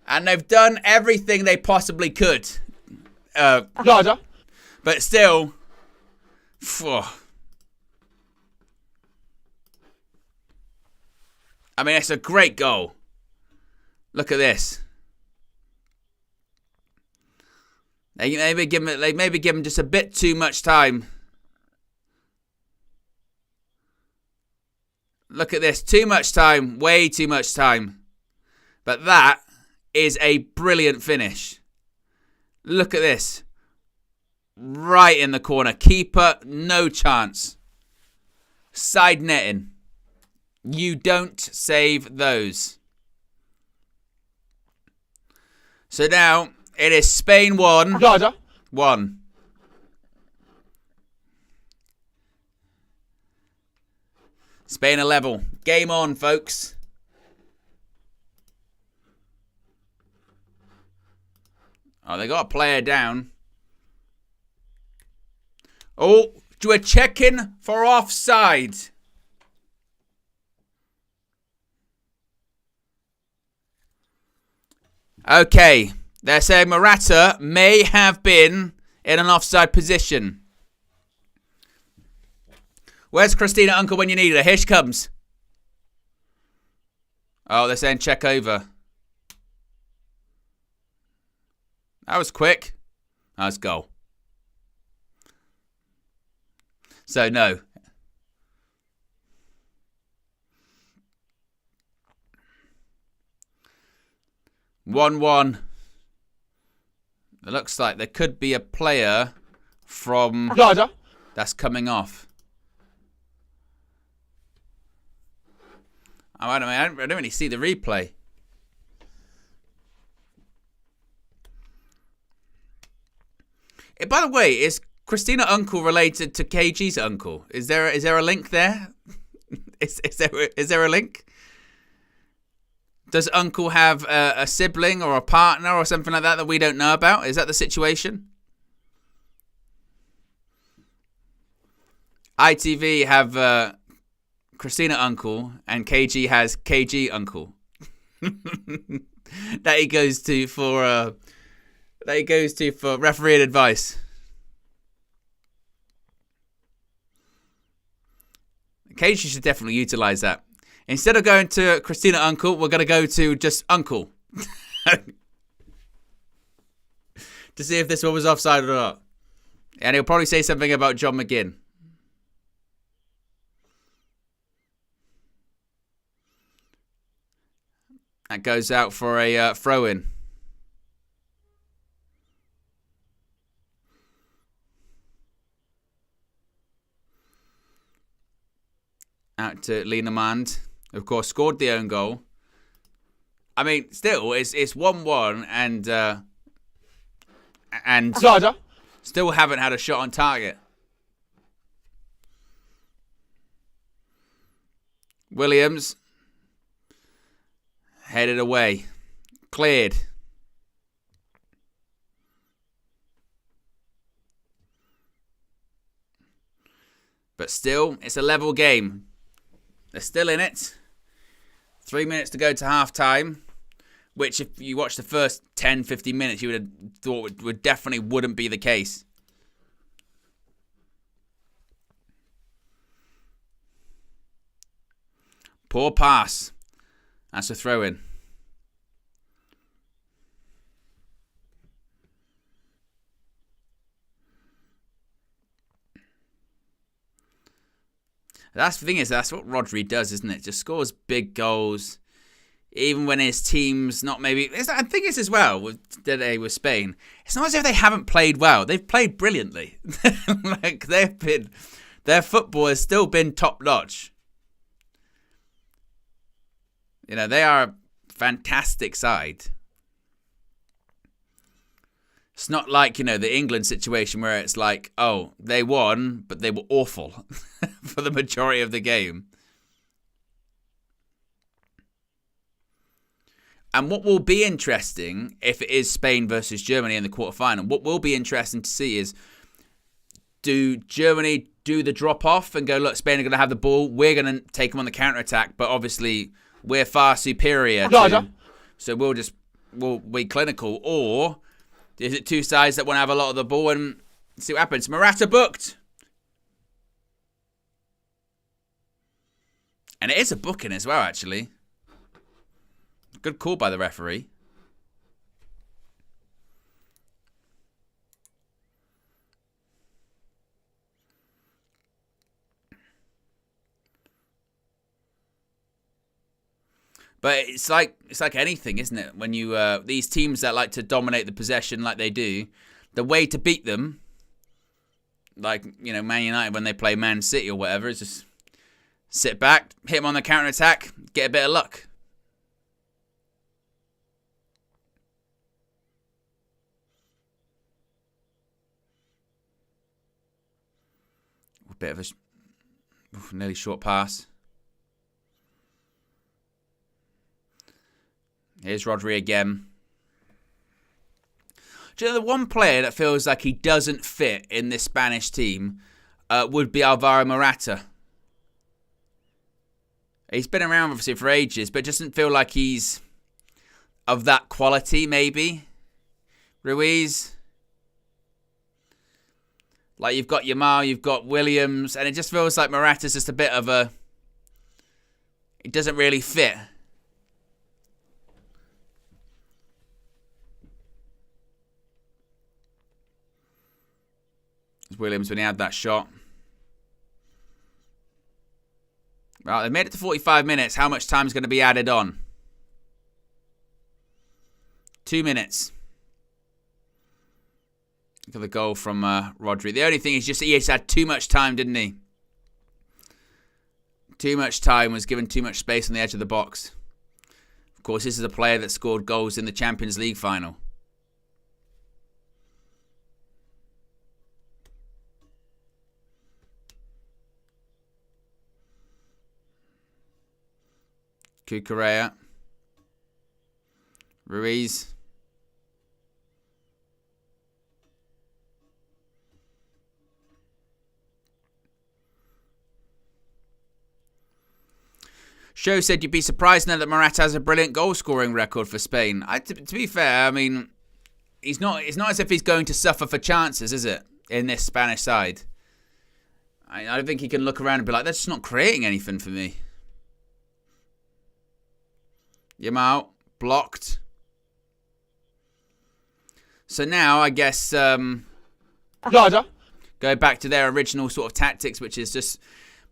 And they've done everything they possibly could. But still. I mean, it's a great goal. Look at this. They maybe give him just a bit too much time. Look at this. Too much time. Way too much time. But that is a brilliant finish. Look at this. Right in the corner. Keeper, no chance. Side netting. You don't save those. So now, it is Spain 1. 1. Spain a level. Game on, folks. Oh, they got a player down. Oh, we're checking for offside. Okay, they're saying Morata may have been in an offside position. Where's Christina Uncle when you need her? Here she comes. Oh, they're saying check over. That was quick. Let's go. So, no. One. It looks like there could be a player from... that's coming off. I don't really see the replay. By the way, is Christina Uncle related to KG's uncle? Is there a link there? is there a link? Does Uncle have a sibling or a partner or something like that we don't know about? Is that the situation? ITV have Christina Uncle and KG has KG Uncle. that he goes to for refereeing advice. KG should definitely utilize that. Instead of going to Christina Uncle, we're going to go to just Uncle. To see if this one was offside or not. And he'll probably say something about John McGinn. That goes out for a throw-in. Out to Linemand. Of course, scored the own goal. I mean, still, it's 1-1 and still haven't had a shot on target. Williams headed away. Cleared. But still, it's a level game. They're still in it. 3 minutes to go to half time. which if you watch the first 10, 15 minutes, you would have thought would definitely wouldn't be the case. Poor pass. That's a throw-in. That's the thing is, that's what Rodri does, isn't it? Just scores big goals, even when his team's not maybe. I think it's as well with today with Spain. It's not as if they haven't played well; they've played brilliantly. Like their football has still been top notch. You know, they are a fantastic side. It's not like, you know, the England situation where it's like, oh, they won, but they were awful for the majority of the game. And what will be interesting, if it is Spain versus Germany in the quarterfinal, what will be interesting to see is, do Germany do the drop-off and go, look, Spain are going to have the ball, we're going to take them on the counter-attack, but obviously we're far superior. So we'll be clinical, or is it two sides that want to have a lot of the ball and see what happens? Morata booked. And it is a booking as well, actually. Good call by the referee. But it's like anything, isn't it? When you these teams that like to dominate the possession like they do, the way to beat them, like, you know, Man United when they play Man City or whatever, is just sit back, hit them on the counter attack, get a bit of luck. A bit of a nearly short pass. Here's Rodri again. Do you know the one player that feels like he doesn't fit in this Spanish team would be Alvaro Morata. He's been around obviously for ages, but doesn't feel like he's of that quality, maybe. Ruiz. Like, you've got Yamal, you've got Williams, and it just feels like Morata's just a bit of a... It doesn't really fit. Williams when he had that shot. Well, they made it to 45 minutes. How much time is going to be added on? 2 minutes. Look at the goal from Rodri. The only thing is just he has had too much time, didn't he? Too much time, was given too much space on the edge of the box. Of course, this is a player that scored goals in the Champions League final. Cucurella. Ruiz. Show said you'd be surprised now that Morata has a brilliant goal-scoring record for Spain. To be fair, I mean, it's not as if he's going to suffer for chances, is it, in this Spanish side? I don't think he can look around and be like, that's just not creating anything for me. Yamal, blocked. So now, I guess, go back to their original sort of tactics, which is just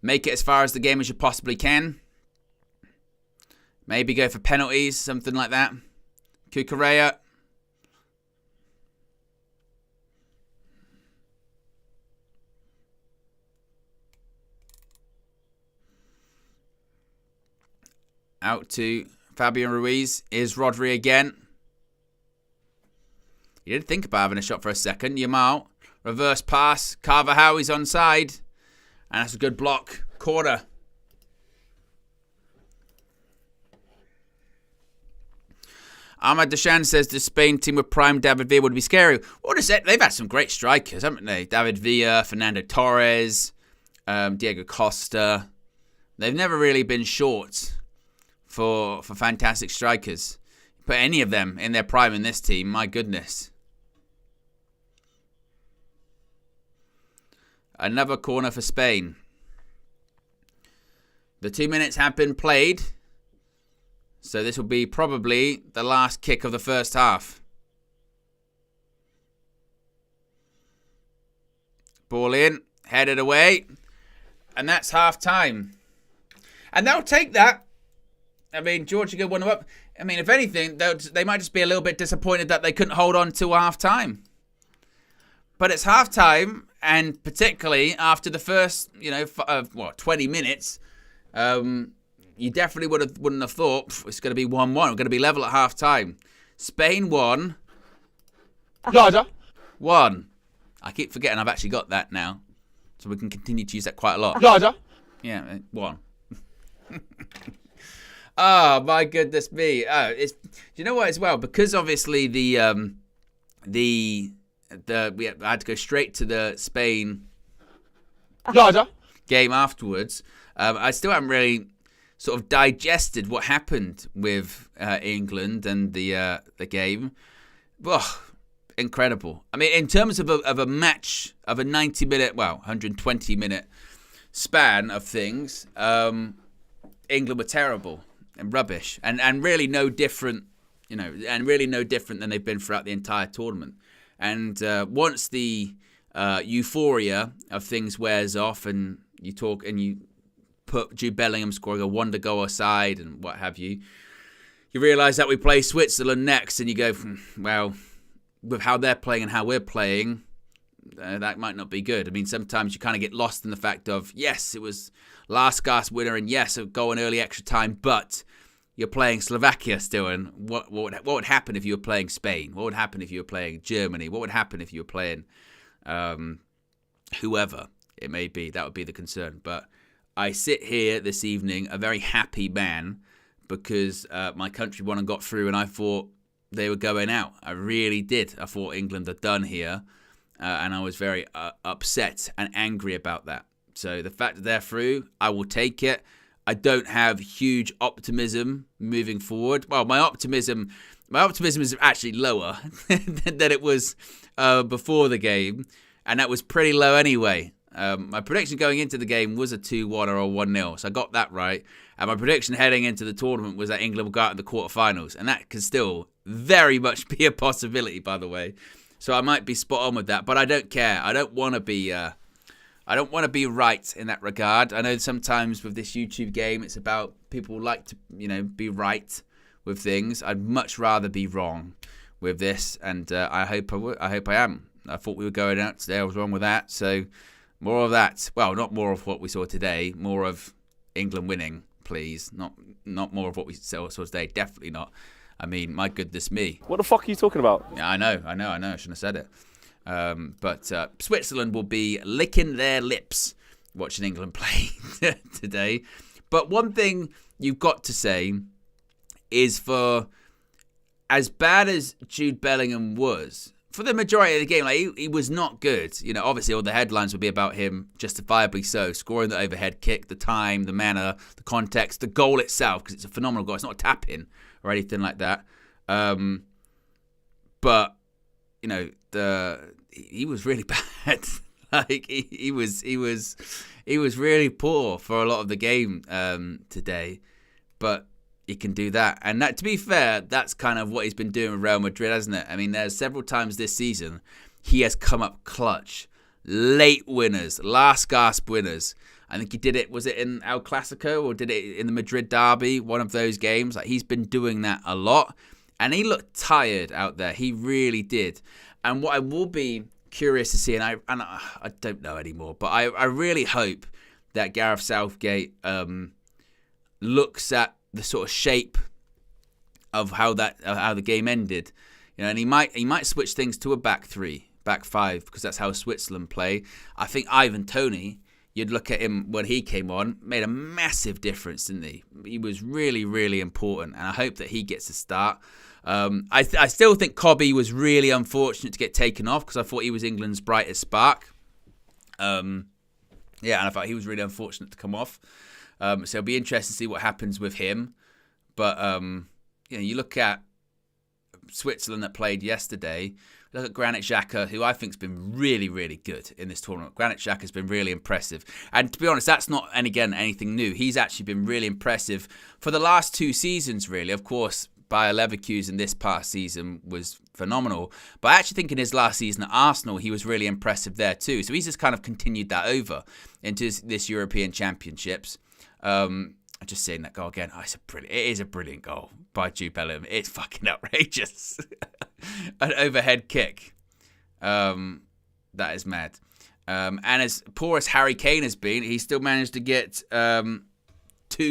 make it as far as the game as you possibly can. Maybe go for penalties, something like that. Cucurella. Out to Fabian Ruiz. Is Rodri again. He did think about having a shot for a second. Yamal. Reverse pass. Carvajal is onside. And that's a good block. Corner. Ahmad Deshan says the Spain team with prime David Villa would be scary. What is it? They've had some great strikers, haven't they? David Villa, Fernando Torres, Diego Costa. They've never really been short for fantastic strikers. put any of them in their prime in this team. My goodness. Another corner for Spain. The 2 minutes have been played. So this will be probably the last kick of the first half. Ball in, headed away. And that's half time. And they'll take that. I mean, Georgia go 1-up. I mean, if anything, they might just be a little bit disappointed that they couldn't hold on to half time. But it's half time, and particularly after the first, 20 minutes, you definitely wouldn't have thought it's going to be 1-1. We're going to be level at half time. Spain won. Georgia. 1. I keep forgetting I've actually got that now. So we can continue to use that quite a lot. Georgia. Yeah, 1. Oh, my goodness me. Do you know what as well? Because obviously I had to go straight to the Spain Georgia. game afterwards. I still haven't really sort of digested what happened with England and the game. Oh, incredible. I mean, in terms of a match, of a 90-minute, 120-minute span of things, England were terrible and rubbish, and really no different, and really no different than they've been throughout the entire tournament. And once the euphoria of things wears off, and you talk and you put Jude Bellingham scoring a wonder goal aside and what have you, you realise that we play Switzerland next, and you go, well, with how they're playing and how we're playing, that might not be good. I mean, sometimes you kind of get lost in the fact of, yes, it was last gasp winner, and yes, a goal in early extra time, but you're playing Slovakia still, and what would happen if you were playing Spain? What would happen if you were playing Germany? What would happen if you were playing whoever it may be? That would be the concern. But I sit here this evening a very happy man because my country won and got through, and I thought they were going out. I really did. I thought England are done here, and I was very upset and angry about that. So the fact that they're through, I will take it. I don't have huge optimism moving forward. Well, my optimism is actually lower than it was before the game, and that was pretty low anyway. My prediction going into the game was a 2-1 or a 1-0, so I got that right. And my prediction heading into the tournament was that England would go out in the quarterfinals, and that can still very much be a possibility, by the way. So I might be spot on with that, but I don't care. I don't want to be right in that regard. I know sometimes with this YouTube game, it's about people like to, be right with things. I'd much rather be wrong with this, and I hope I am. I thought we were going out today. I was wrong with that. So more of that. Well, not more of what we saw today. More of England winning, please. Not more of what we saw today. Definitely not. I mean, my goodness me. What the fuck are you talking about? Yeah, I know. I shouldn't have said it. But Switzerland will be licking their lips watching England play today. But one thing you've got to say is, for as bad as Jude Bellingham was, for the majority of the game, he was not good. Obviously all the headlines would be about him, justifiably so, scoring the overhead kick, the time, the manner, the context, the goal itself, because it's a phenomenal goal. It's not a tap-in or anything like that. But he was really bad. He was really poor for a lot of the game today. But he can do that, and that, to be fair, that's kind of what he's been doing with Real Madrid, hasn't it? I mean, there's several times this season he has come up clutch, late winners, last gasp winners. I think he did it. Was it in El Clasico or did it in the Madrid derby? One of those games. He's been doing that a lot. And he looked tired out there. He really did. And what I will be curious to see, and I don't know anymore, but I really hope that Gareth Southgate looks at the sort of shape of how the game ended, and he might switch things to a back 3, back 5, because that's how Switzerland play. I think Ivan Toney, you'd look at him when he came on, made a massive difference, didn't he? He was really, really important, and I hope that he gets a start. I still think Cobby was really unfortunate to get taken off, because I thought he was England's brightest spark. And I thought he was really unfortunate to come off. So it'll be interesting to see what happens with him. But you look at Switzerland that played yesterday, look at Granit Xhaka, who I think has been really, really good in this tournament. Granit Xhaka has been really impressive. And to be honest, that's not, and again, anything new. He's actually been really impressive for the last 2 seasons, really. Of course, Bayer Leverkusen this past season was phenomenal. But I actually think in his last season at Arsenal, he was really impressive there too. So he's just kind of continued that over into this European Championships. I'm just seeing that goal again. Oh, it is a brilliant goal by Jude Bellingham. It's fucking outrageous. An overhead kick. That is mad. And as poor as Harry Kane has been, he still managed to get 2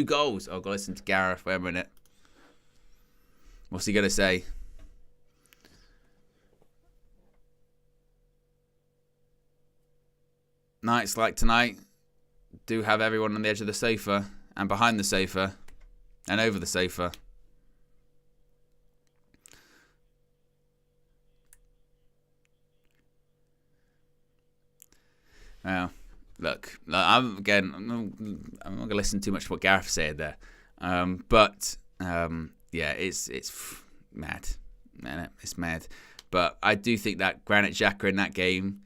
goals. Oh, I've got to listen to Gareth. Wait a minute. What's he going to say? Nights like tonight do have everyone on the edge of the sofa and behind the sofa and over the sofa. Now, look, I'm not going to listen too much to what Gareth said there. Yeah, it's mad. Man, it's mad. But I do think that Granit Xhaka in that game,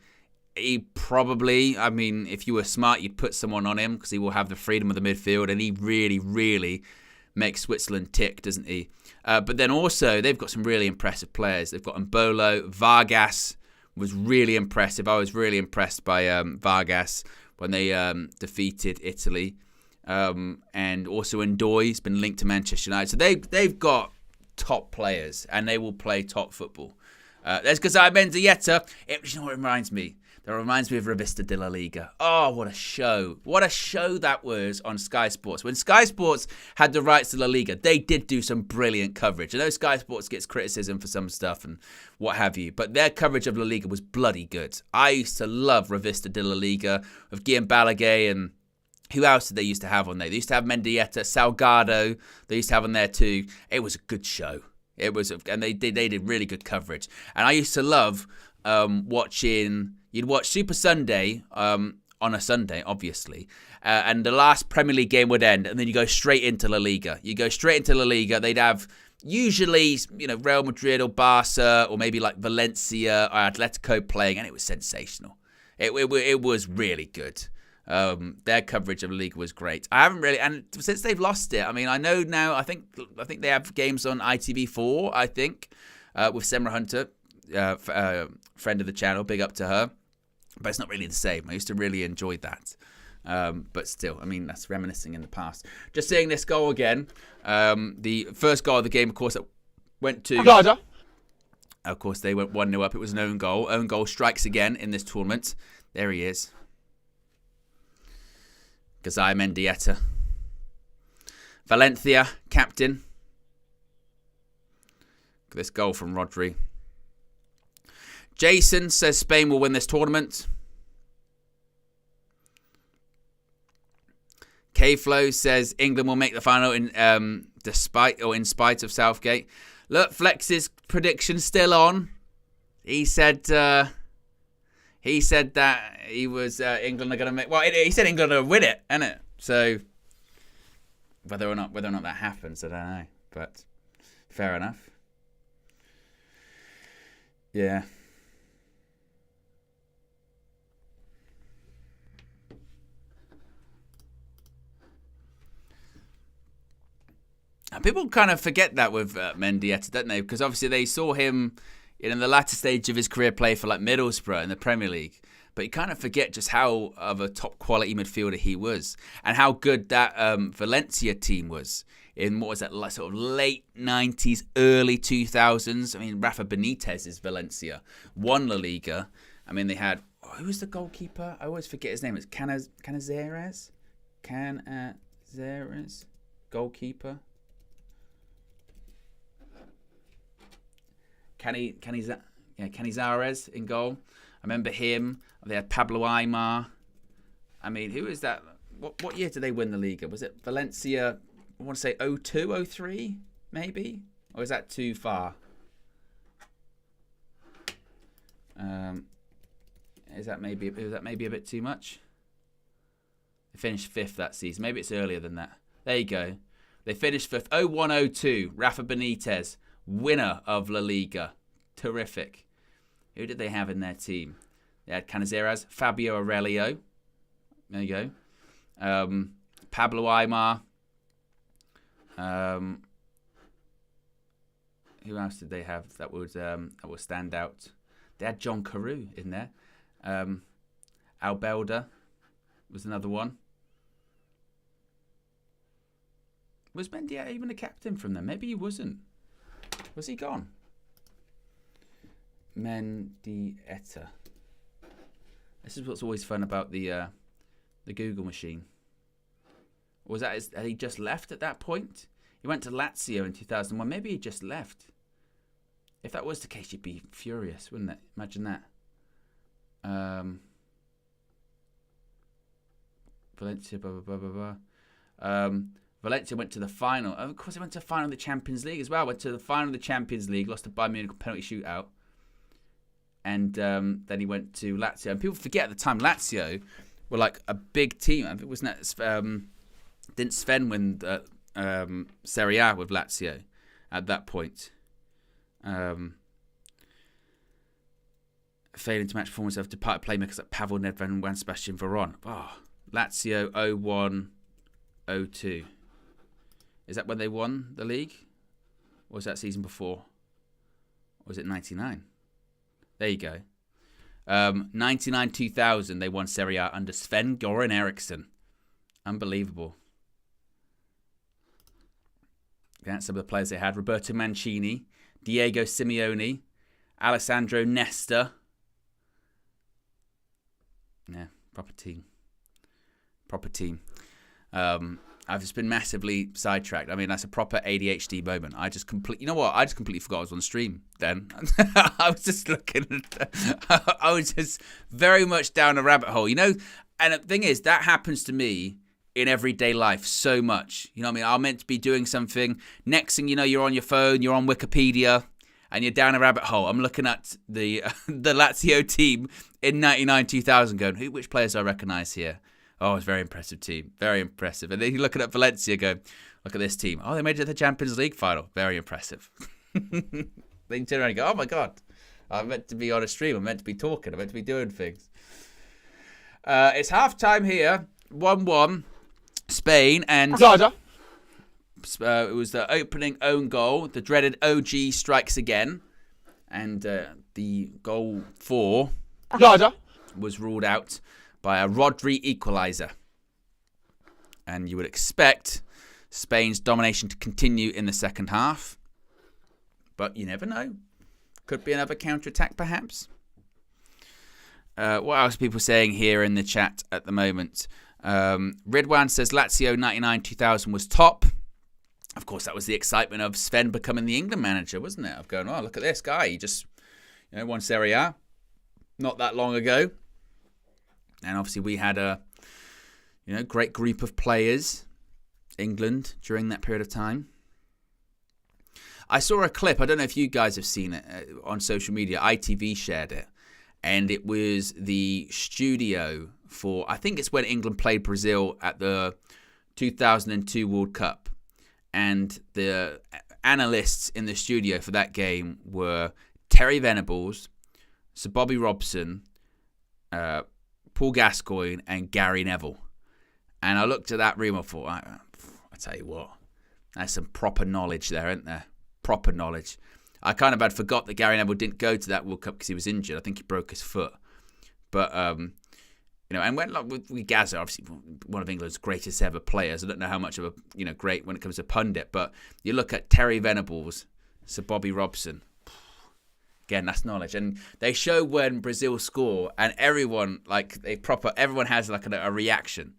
he probably, I mean, if you were smart, you'd put someone on him because he will have the freedom of the midfield, and he really, really makes Switzerland tick, doesn't he? But then also, they've got some really impressive players. They've got Mbolo, Vargas was really impressive. I was really impressed by Vargas when they defeated Italy. And also Ndoye's been linked to Manchester United. So they've got top players, and they will play top football. There's Gazai Mendieta. You know what it reminds me? That reminds me of Revista de la Liga. Oh, what a show. What a show that was on Sky Sports. When Sky Sports had the rights to La Liga, they did do some brilliant coverage. I know Sky Sports gets criticism for some stuff and what have you, but their coverage of La Liga was bloody good. I used to love Revista de la Liga with Guillaume Balaguer, and who else did they used to have on there? They used to have Mendieta, Salgado. They used to have on there too. It was a good show. It was, and they did really good coverage. And I used to love watching. You'd watch Super Sunday on a Sunday, obviously, and the last Premier League game would end, and then you go straight into La Liga. You go straight into La Liga. They'd have usually, Real Madrid or Barca or maybe like Valencia or Atletico playing, and it was sensational. It was really good. Their coverage of the league was great. I haven't really, and since they've lost it, I mean, I know now. I think they have games on ITV4. I think with Semra Hunter, friend of the channel, big up to her. But it's not really the same. I used to really enjoy that. But still, I mean, that's reminiscing in the past. Just seeing this goal again. The first goal of the game, of course, it went to. Of course, they went 1-0 up. It was an own goal. Own goal strikes again in this tournament. There he is. Gazai Mendieta. Valencia, captain. This goal from Rodri. Jason says Spain will win this tournament. K-Flow says England will make the final in spite of Southgate. Look, Flex's prediction still on. He said that he was England are going to make. Well, he said England are going to win it, innit? So whether or not that happens, I don't know. But fair enough. Yeah. And people kind of forget that with Mendieta, don't they? Because obviously they saw him in the latter stage of his career play for like Middlesbrough in the Premier League. But you kind of forget just how of a top quality midfielder he was and how good that Valencia team was in, what was that, like sort of late 90s, early 2000s. I mean, Rafa Benitez's Valencia won La Liga. I mean, they had, who was the goalkeeper? I always forget his name. It's Canizares? Canizares? Goalkeeper? Canizares in goal. I remember him. They had Pablo Aimar. I mean, who is that? What year did they win the Liga? Was it Valencia, I want to say 02, 03, maybe? Or is that too far? Is that maybe a bit too much? They finished fifth that season. Maybe it's earlier than that. There you go. They finished fifth. 01-02. Rafa Benitez winner of La Liga. Terrific. Who did they have in their team? They had Canizares, Fabio Aurelio. There you go. Pablo Aimar. Who else did they have that would stand out? They had John Carew in there. Albelda was another one. Was Mendieta even a captain from them? Maybe he wasn't. Was he gone? Mendieta. This is what's always fun about the Google machine. Or was that had he just left at that point? He went to Lazio in 2001. Maybe he just left. If that was the case, you'd be furious, wouldn't it? Imagine that. Valencia, blah, blah, blah, blah, blah. Valencia went to the final. Of course, they went to the final of the Champions League as well. Went to the final of the Champions League, lost to Bayern Munich penalty shootout. And then he went to Lazio. And people forget at the time, Lazio were like a big team. I think wasn't that, didn't Sven win the Serie A with Lazio at that point? Failing to match performance of departed playmakers like Pavel Nedved and Juan Sebastian Veron. Oh, Lazio 01-02. Is that when they won the league? Or was that season before? Or was it 99? There you go. 99-2000, they won Serie A under Sven-Göran Eriksson. Unbelievable. That's some of the players they had. Roberto Mancini, Diego Simeone, Alessandro Nesta. Yeah, proper team. I've just been massively sidetracked. I mean, that's a proper ADHD moment. I just completely forgot I was on stream then. I was just looking at, I was just very much down a rabbit hole, And the thing is, that happens to me in everyday life so much. You know what I mean? I'm meant to be doing something. Next thing you know, you're on your phone, you're on Wikipedia, and you're down a rabbit hole. I'm looking at the Lazio team in 99-2000 going, which players do I recognise here? Oh, it's a very impressive team. Very impressive. And then you're looking at Valencia going, look at this team. Oh, they made it to the Champions League final. Very impressive. Then you turn around and go, oh my God, I'm meant to be on a stream. I'm meant to be talking. I'm meant to be doing things. It's half-time here. 1-1. Spain and... it was the opening own goal. The dreaded OG strikes again. And the goal for was ruled out by a Rodri equaliser. And you would expect Spain's domination to continue in the second half. But you never know. Could be another counter-attack, perhaps. What else are people saying here in the chat at the moment? Ridwan says Lazio 99-2000 was top. Of course, that was the excitement of Sven becoming the England manager, wasn't it? Of going, oh, look at this guy. He just won Serie A not that long ago. And obviously we had a great group of players, England, during that period of time. I saw a clip, I don't know if you guys have seen it on social media. ITV shared it. And it was the studio for, I think it's when England played Brazil at the 2002 World Cup. And the analysts in the studio for that game were Terry Venables, Sir Bobby Robson, Paul Gascoigne, and Gary Neville. And I looked at that room and thought, I tell you what, there's some proper knowledge there, isn't there? Proper knowledge. I kind of had forgot that Gary Neville didn't go to that World Cup because he was injured. I think he broke his foot. But, and when with Gazza, obviously one of England's greatest ever players. I don't know how much of a, great when it comes to pundit, but you look at Terry Venables, Sir Bobby Robson. Again, that's knowledge. And they show when Brazil score and everyone, everyone has like a reaction,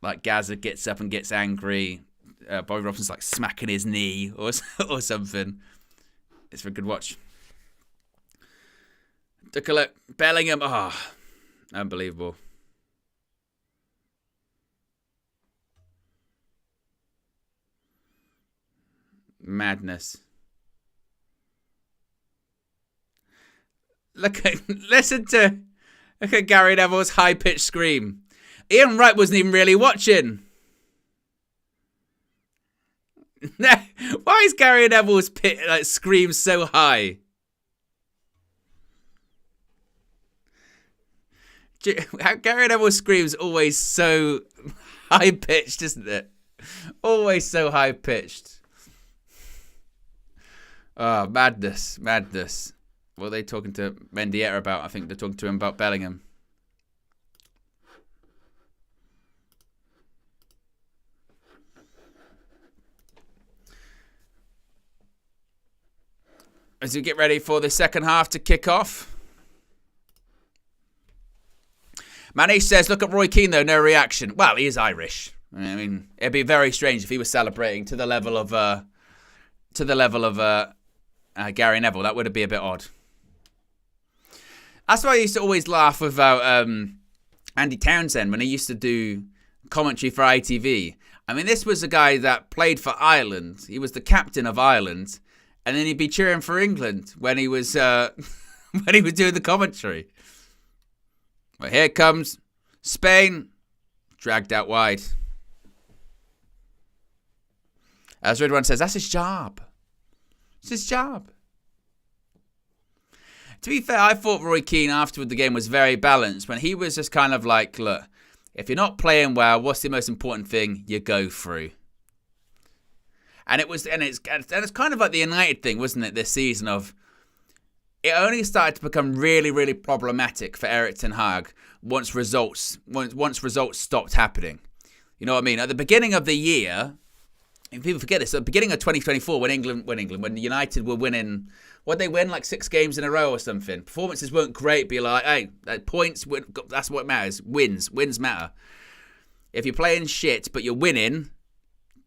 Like Gazza gets up and gets angry. Bobby Robson's like smacking his knee or something. It's a good watch. Took a look. Bellingham. Unbelievable. Madness. Look at Gary Neville's high-pitched scream. Ian Wright wasn't even really watching. Why Why is Gary Neville's pit scream so high? Gary Neville's scream's always so high pitched, isn't it? Always so high pitched. Oh, madness. What are they talking to Mendieta about? I think they're talking to him about Bellingham. As we get ready for the second half to kick off. Manish says, look at Roy Keane though, no reaction. Well, he is Irish. I mean, it'd be very strange if he was celebrating to the level of Gary Neville. That would be a bit odd. That's why I used to always laugh about Andy Townsend when he used to do commentary for ITV. I mean, this was a guy that played for Ireland. He was the captain of Ireland. And then he'd be cheering for England when he was doing the commentary. Well, here comes Spain, dragged out wide. As Ridwan says, that's his job. It's his job. To be fair, I thought Roy Keane afterward the game was very balanced when he was just kind of like, look, if you're not playing well, what's the most important thing? You go through. And it's kind of like the United thing, wasn't it, this season of it only started to become really, really problematic for Erik ten Hag once results stopped happening. You know what I mean? At the beginning of the year, and people forget this, at the beginning of 2024 when United were winning, what they win, like 6 games in a row or something. Performances weren't great, but you're like, hey, points, that's what matters. Wins matter. If you're playing shit, but you're winning,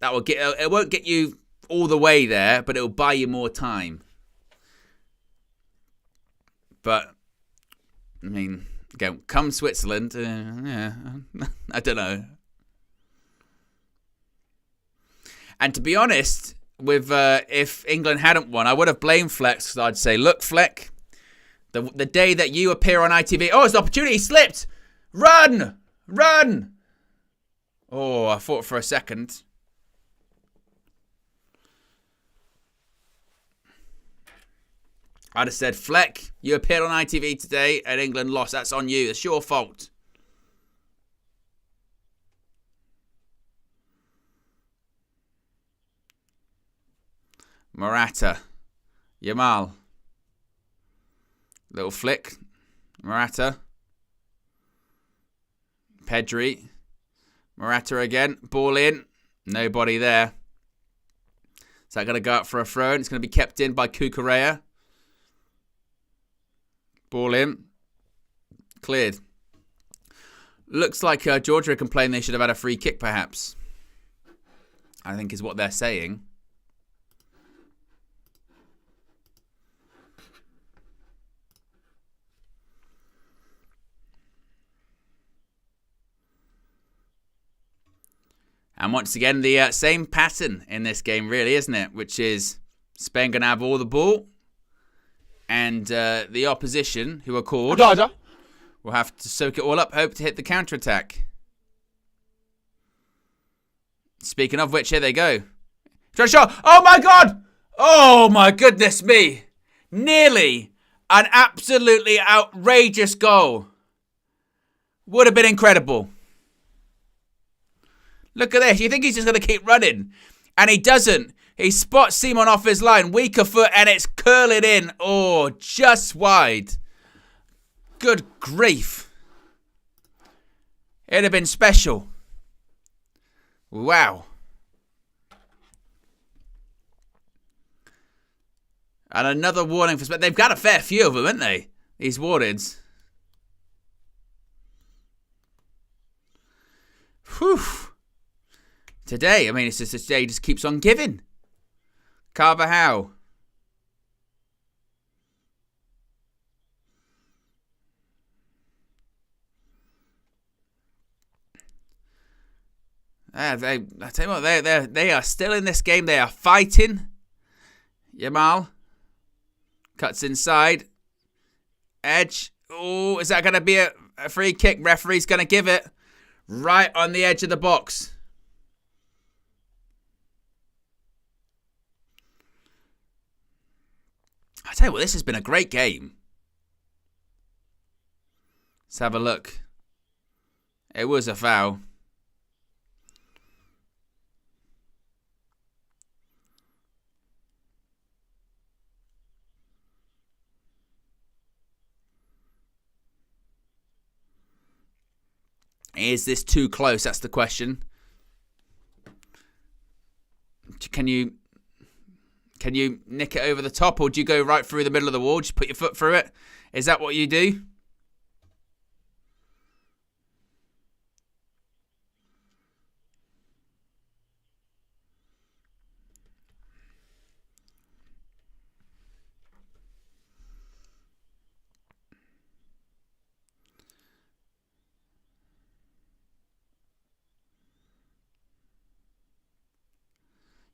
it won't get you all the way there, but it'll buy you more time. But, I mean, again, come Switzerland, I don't know. And to be honest, with if England hadn't won, I would have blamed Flex, because I'd say, look, Fleck, the day that you appear on ITV, oh, it's an opportunity, he slipped! Run! Oh, I thought for a second. I'd have said, Fleck, you appeared on ITV today and England lost. That's on you. It's your fault. Morata. Yamal. Little flick. Morata. Pedri. Morata again. Ball in. Nobody there. Is that going to go up for a throw? It's going to be kept in by Cucurella. Ball in. Cleared. Looks like Georgia complained they should have had a free kick, perhaps. I think is what they're saying. And once again, the same pattern in this game, really, isn't it? Which is Spain going to have all the ball. And the opposition, who are called, will have to soak it all up, hope to hit the counter-attack. Speaking of which, here they go. Try shot. Oh, my God! Oh, my goodness me. Nearly an absolutely outrageous goal. Would have been incredible. Look at this. You think he's just going to keep running? And he doesn't. He spots Simon off his line. Weaker foot, and it's curling in. Oh, just wide. Good grief. It'd have been special. Wow. And another warning for Spain. They've got a fair few of them, haven't they? These warnings. Whew. Today, I mean, it's just this day just keeps on giving. Carvajal. I tell you what, they are still in this game. They are fighting. Yamal cuts inside. Edge. Oh, is that going to be a free kick? Referee's going to give it right on the edge of the box. I tell you what, this has been a great game. Let's have a look. It was a foul. Is this too close? That's the question. Can you nick it over the top, or do you go right through the middle of the wall? Just put your foot through it? Is that what you do?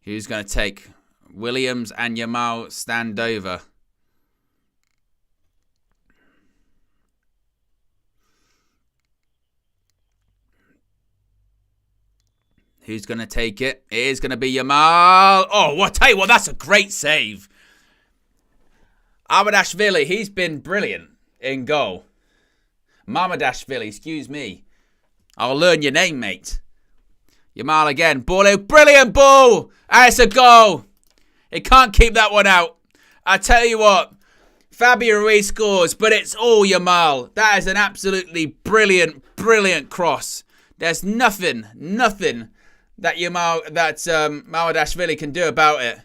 Who's going to take? Williams and Yamal stand over. Who's going to take it? It is going to be Yamal. Oh, well, I tell you what, that's a great save. Ahmadashvili, he's been brilliant in goal. Mamadashvili, excuse me. I'll learn your name, mate. Yamal again. Ball out. Brilliant ball. And it's a goal. It can't keep that one out. I tell you what. Fabio Ruiz scores, but it's all Yamal. That is an absolutely brilliant, brilliant cross. There's nothing that Mamadashvili can do about it.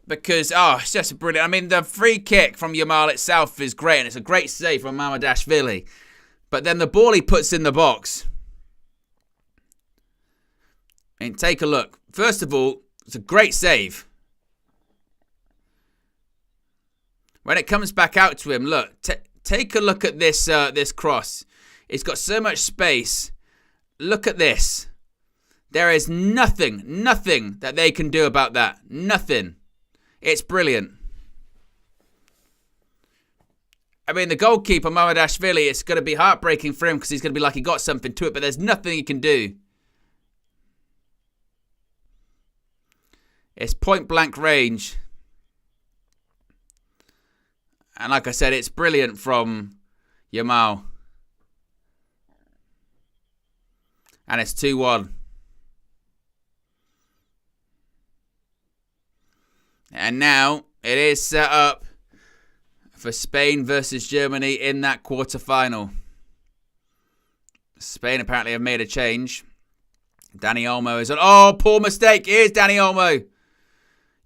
Because, it's just brilliant. I mean, the free kick from Yamal itself is great, and it's a great save from Mamadashvili. But then the ball he puts in the box. And take a look. First of all, it's a great save. When it comes back out to him, look, take a look at this this cross. It's got so much space. Look at this. There is nothing that they can do about that. Nothing. It's brilliant. I mean, the goalkeeper, Mamadashvili, it's going to be heartbreaking for him because he's going to be like he got something to it, but there's nothing he can do. It's point blank range. And like I said, it's brilliant from Yamal. And it's 2-1. And now it is set up for Spain versus Germany in that quarter-final. Spain apparently have made a change. Dani Olmo is on. Oh, poor mistake. Here's Dani Olmo.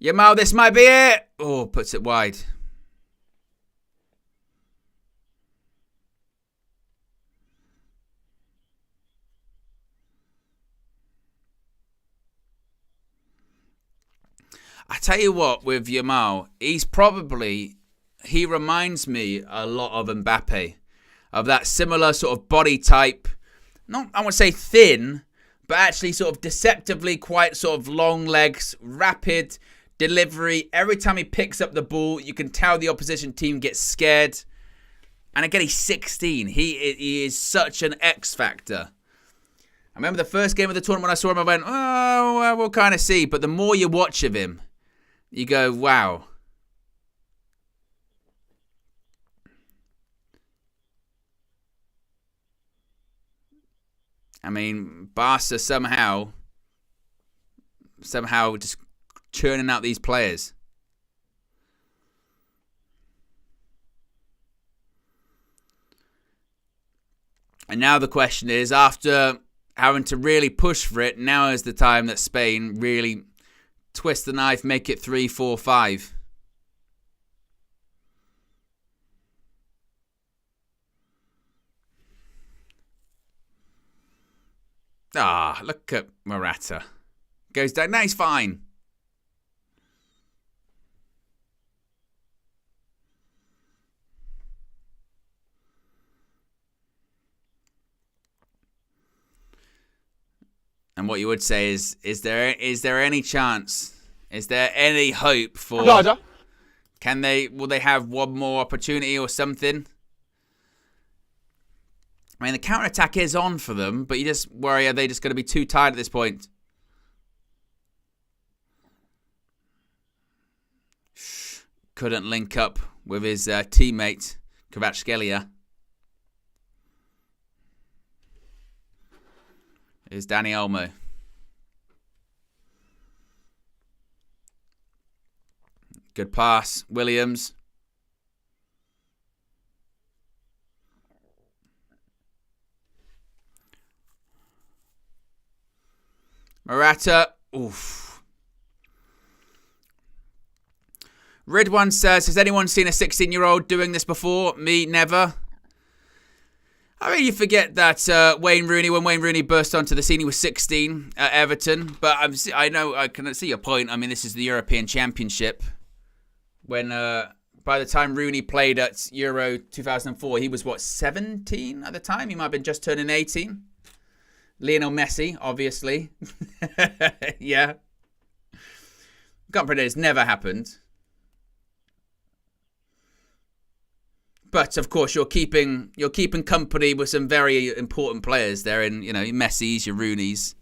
Yamal, this might be it. Oh, puts it wide. I tell you what, with Yamal, he reminds me a lot of Mbappe. Of that similar sort of body type. Not, I would say thin, but actually sort of deceptively quite sort of long legs, rapid delivery. Every time he picks up the ball, you can tell the opposition team gets scared. And again, he's 16. He is such an X factor. I remember the first game of the tournament when I saw him, I went, oh, well, we'll kind of see. But the more you watch of him, you go, wow. I mean, Barca somehow just churning out these players. And now the question is, after having to really push for it, now is the time that Spain really twist the knife, make it 3-4-5. Look at Morata. Goes down. No, he's fine. And what you would say is there any chance? Is there any hope for... Roger. Will they have one more opportunity or something? I mean, the counter-attack is on for them, but you just worry, are they just going to be too tired at this point? couldn't link up with his teammate, Kvaratskhelia. Here's Danny Olmo. Good pass. Williams. Morata. Oof. Ridwan says, has anyone seen a 16-year-old doing this before? Me, never. I mean, you forget that when Wayne Rooney burst onto the scene, he was 16 at Everton. But I know, I can see your point. I mean, this is the European Championship. When by the time Rooney played at Euro 2004, he was, 17 at the time? He might have been just turning 18. Lionel Messi, obviously. Yeah. Can't predict it's never happened. But of course, you're keeping company with some very important players there, in your Messi's, your Rooney's.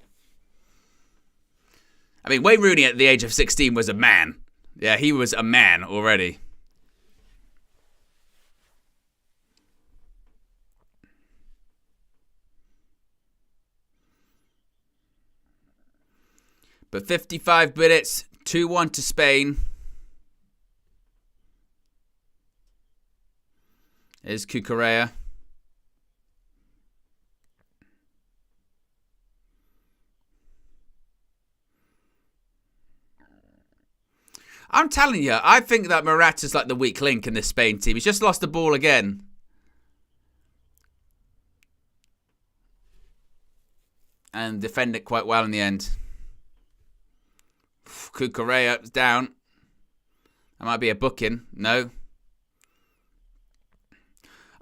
I mean, Wayne Rooney at the age of 16 was a man. Yeah, he was a man already. But 55 minutes, 2-1 to Spain. Here's Cucurella. I'm telling you, I think that Morata's like the weak link in this Spain team. He's just lost the ball again. And defend it quite well in the end. Cucurella's down. That might be a booking. No.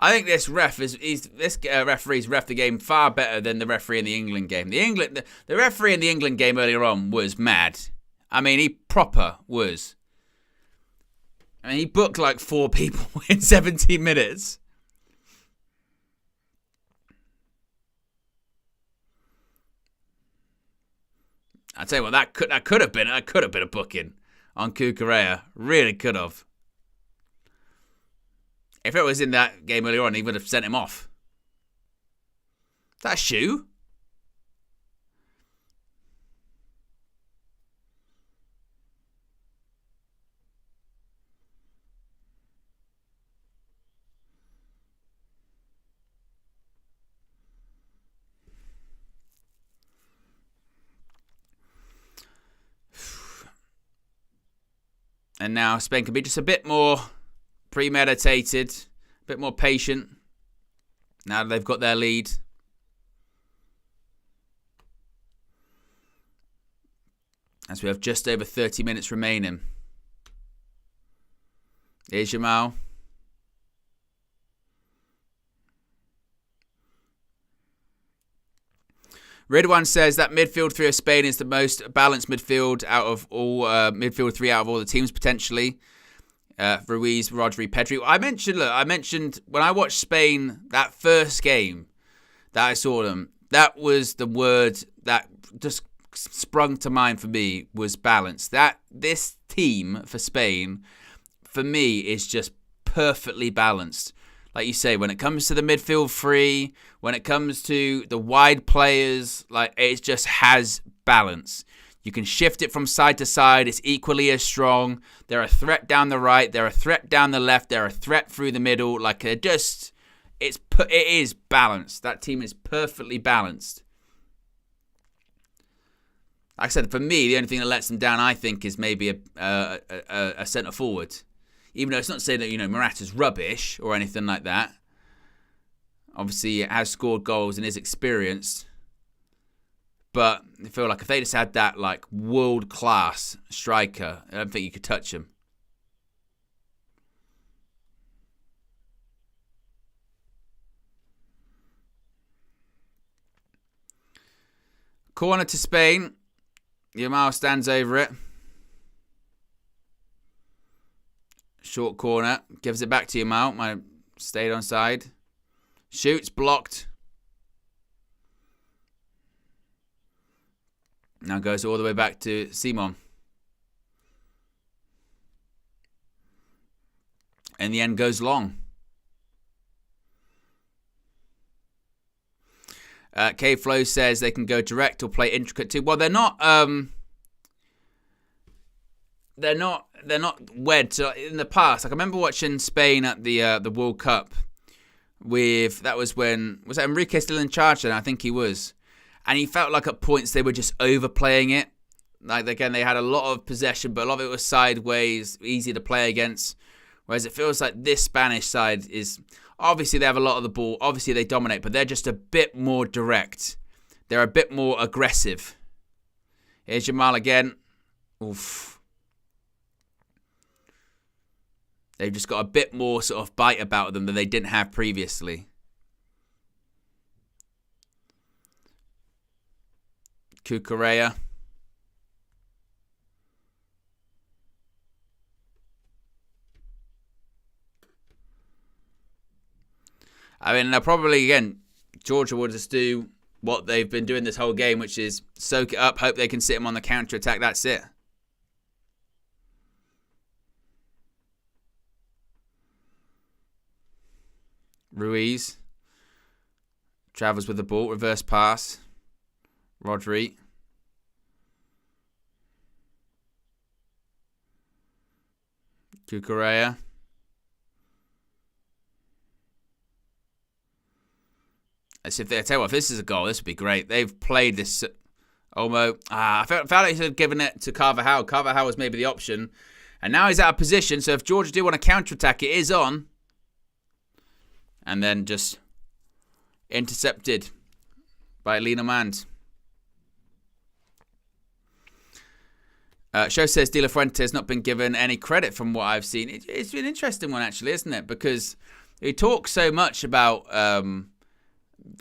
I think this referee's ref the game far better than the referee in the England game. The referee in the England game earlier on was mad. I mean, he proper was. I mean, he booked like 4 people in 17 minutes. I tell you what, that could have been a booking on Cucurella. Really could have. If it was in that game earlier on, he would have sent him off. Is that a shoe? And now Spain can be just a bit more premeditated, a bit more patient. Now that they've got their lead. As we have just over 30 minutes remaining. Here's Jamal. Ridwan says that midfield 3 of Spain is the most balanced midfield out of all midfield 3 out of all the teams potentially. Ruiz, Rodri, Pedri. I mentioned when I watched Spain that first game that I saw them. That was the word that just sprung to mind for me was balance. That this team for Spain, for me, is just perfectly balanced. Like you say, when it comes to the midfield 3, when it comes to the wide players, like it just has balance. You can shift it from side to side. It's equally as strong. They're a threat down the right. They're a threat down the left. They're a threat through the middle. Like it is balanced. That team is perfectly balanced. Like I said, for me, the only thing that lets them down, I think, is maybe a centre forward. Even though it's not to say that, Morata's rubbish or anything like that. Obviously, he has scored goals and is experienced. But I feel like if they just had that, world-class striker, I don't think you could touch him. Corner to Spain. Yamal stands over it. Short corner. Gives it back to Yamal. Might have stayed onside. Shoots. Blocked. Now goes all the way back to Simon. in the end goes long. K-Flow says they can go direct or play intricate too. Well, they're not wed. So in the past, like I remember watching Spain at the World Cup was that Enrique still in charge then? I think he was. And he felt like at points they were just overplaying it. Like again, they had a lot of possession, but a lot of it was sideways, easy to play against. Whereas it feels like this Spanish side is, obviously they have a lot of the ball, obviously they dominate, but they're just a bit more direct. They're a bit more aggressive. Here's Jamal again. Oof. They've just got a bit more sort of bite about them than they didn't have previously. Cucurella. I mean, they'll probably, again, Georgia will just do what they've been doing this whole game, which is soak it up, hope they can sit them on the counter-attack. That's it. Ruiz travels with the ball, reverse pass. Rodri. Cucurella. As if they tell you what, if this is a goal, this would be great. They've played this Olmo. I felt like he should have given it to Carvajal. Carvajal was maybe the option. And now he's out of position, so if Georgia do want to counter-attack, it is on. And then just intercepted by Lina Mand. Show says De La Fuente has not been given any credit from what I've seen. It's been an interesting one, actually, isn't it? Because he talks so much about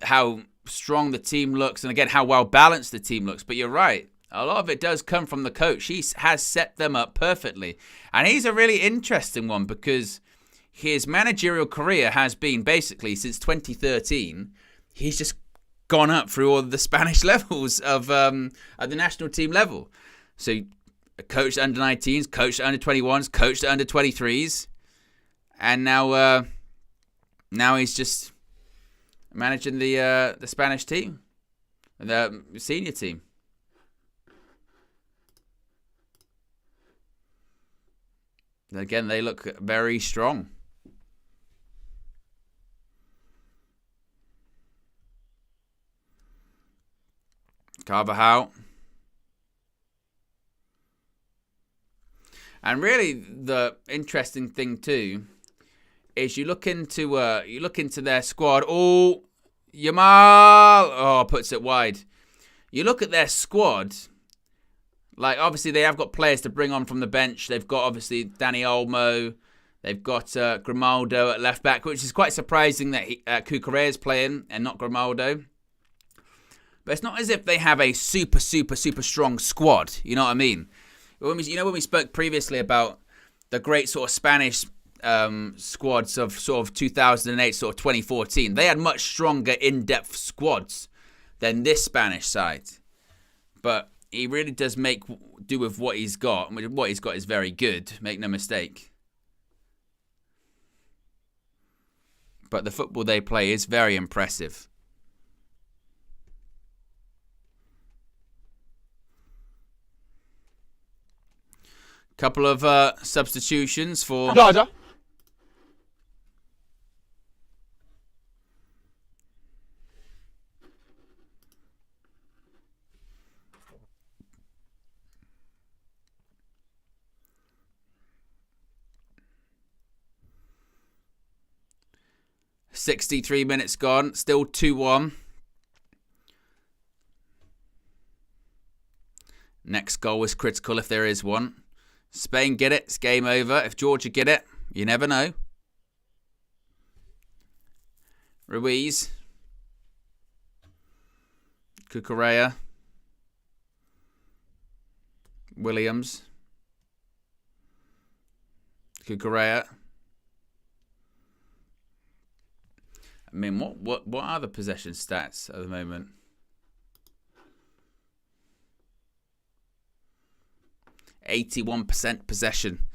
how strong the team looks and, again, how well-balanced the team looks. But you're right. A lot of it does come from the coach. He has set them up perfectly. And he's a really interesting one because his managerial career has been basically since 2013. He's just gone up through all the Spanish levels of at the national team level. So coached under 19s, coached under 21s, coached under 23s. And now he's just managing the Spanish team, the senior team. Again, they look very strong. Carvajal. And really, the interesting thing too is you look into their squad. Oh, Yamal! Oh, puts it wide. You look at their squad. Like, obviously, they have got players to bring on from the bench. They've got, obviously, Dani Olmo. They've got Grimaldo at left back, which is quite surprising that Cucurella is playing and not Grimaldo. But it's not as if they have a super, super, super strong squad. You know what I mean? When we spoke previously about the great sort of Spanish squads of sort of 2008, sort of 2014, they had much stronger, in-depth squads than this Spanish side. But he really does make do with what he's got. What he's got is very good, make no mistake. But the football they play is very impressive. Couple of substitutions for... Georgia. .63 minutes gone, still 2-1. Next goal is critical if there is one. Spain get it, it's game over. If Georgia get it, you never know. Ruiz. Cucurella. Williams. Cucurella. I mean, what are the possession stats at the moment? 81% possession.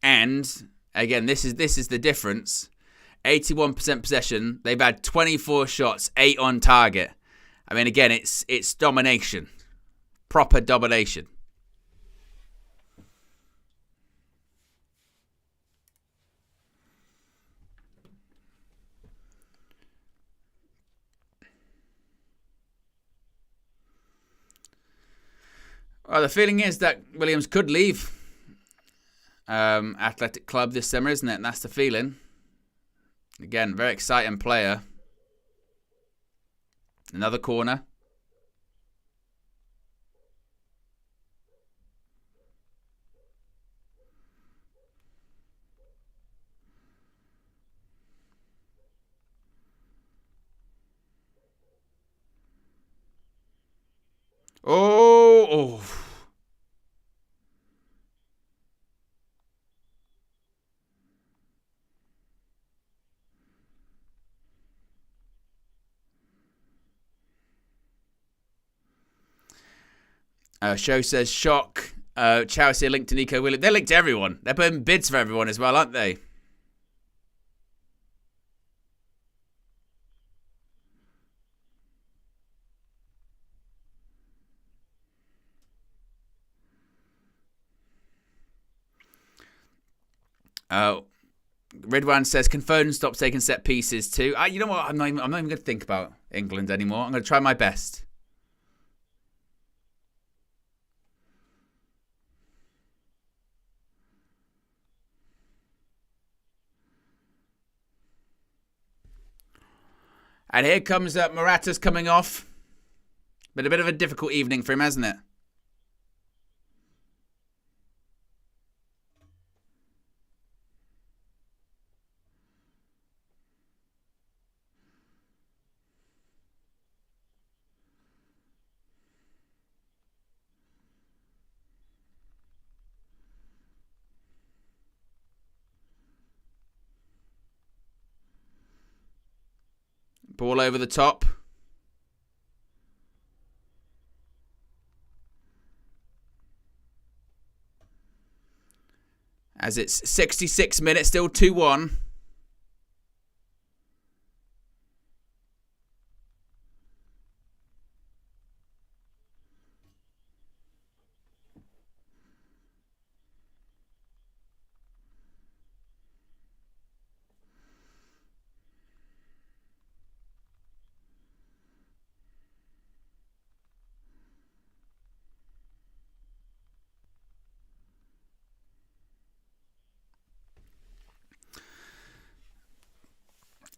And Again, this is the difference. 81% possession. They've had 24 shots, 8 on target. I mean, again, it's domination. Proper domination. Well, the feeling is that Williams could leave Athletic Club this summer, isn't it? And that's the feeling. Again, very exciting player. Another corner. Oh. Show says shock. Chelsea are linked to Nico Williams. They're linked to everyone. They're putting bids for everyone as well, aren't they? Ridwan says, can Foden stop taking set pieces too? You know what? I'm not even going to think about England anymore. I'm going to try my best. And here comes Morata's coming off. Been a bit of a difficult evening for him, hasn't it? Ball over the top. As it's 66 minutes, still 2-1.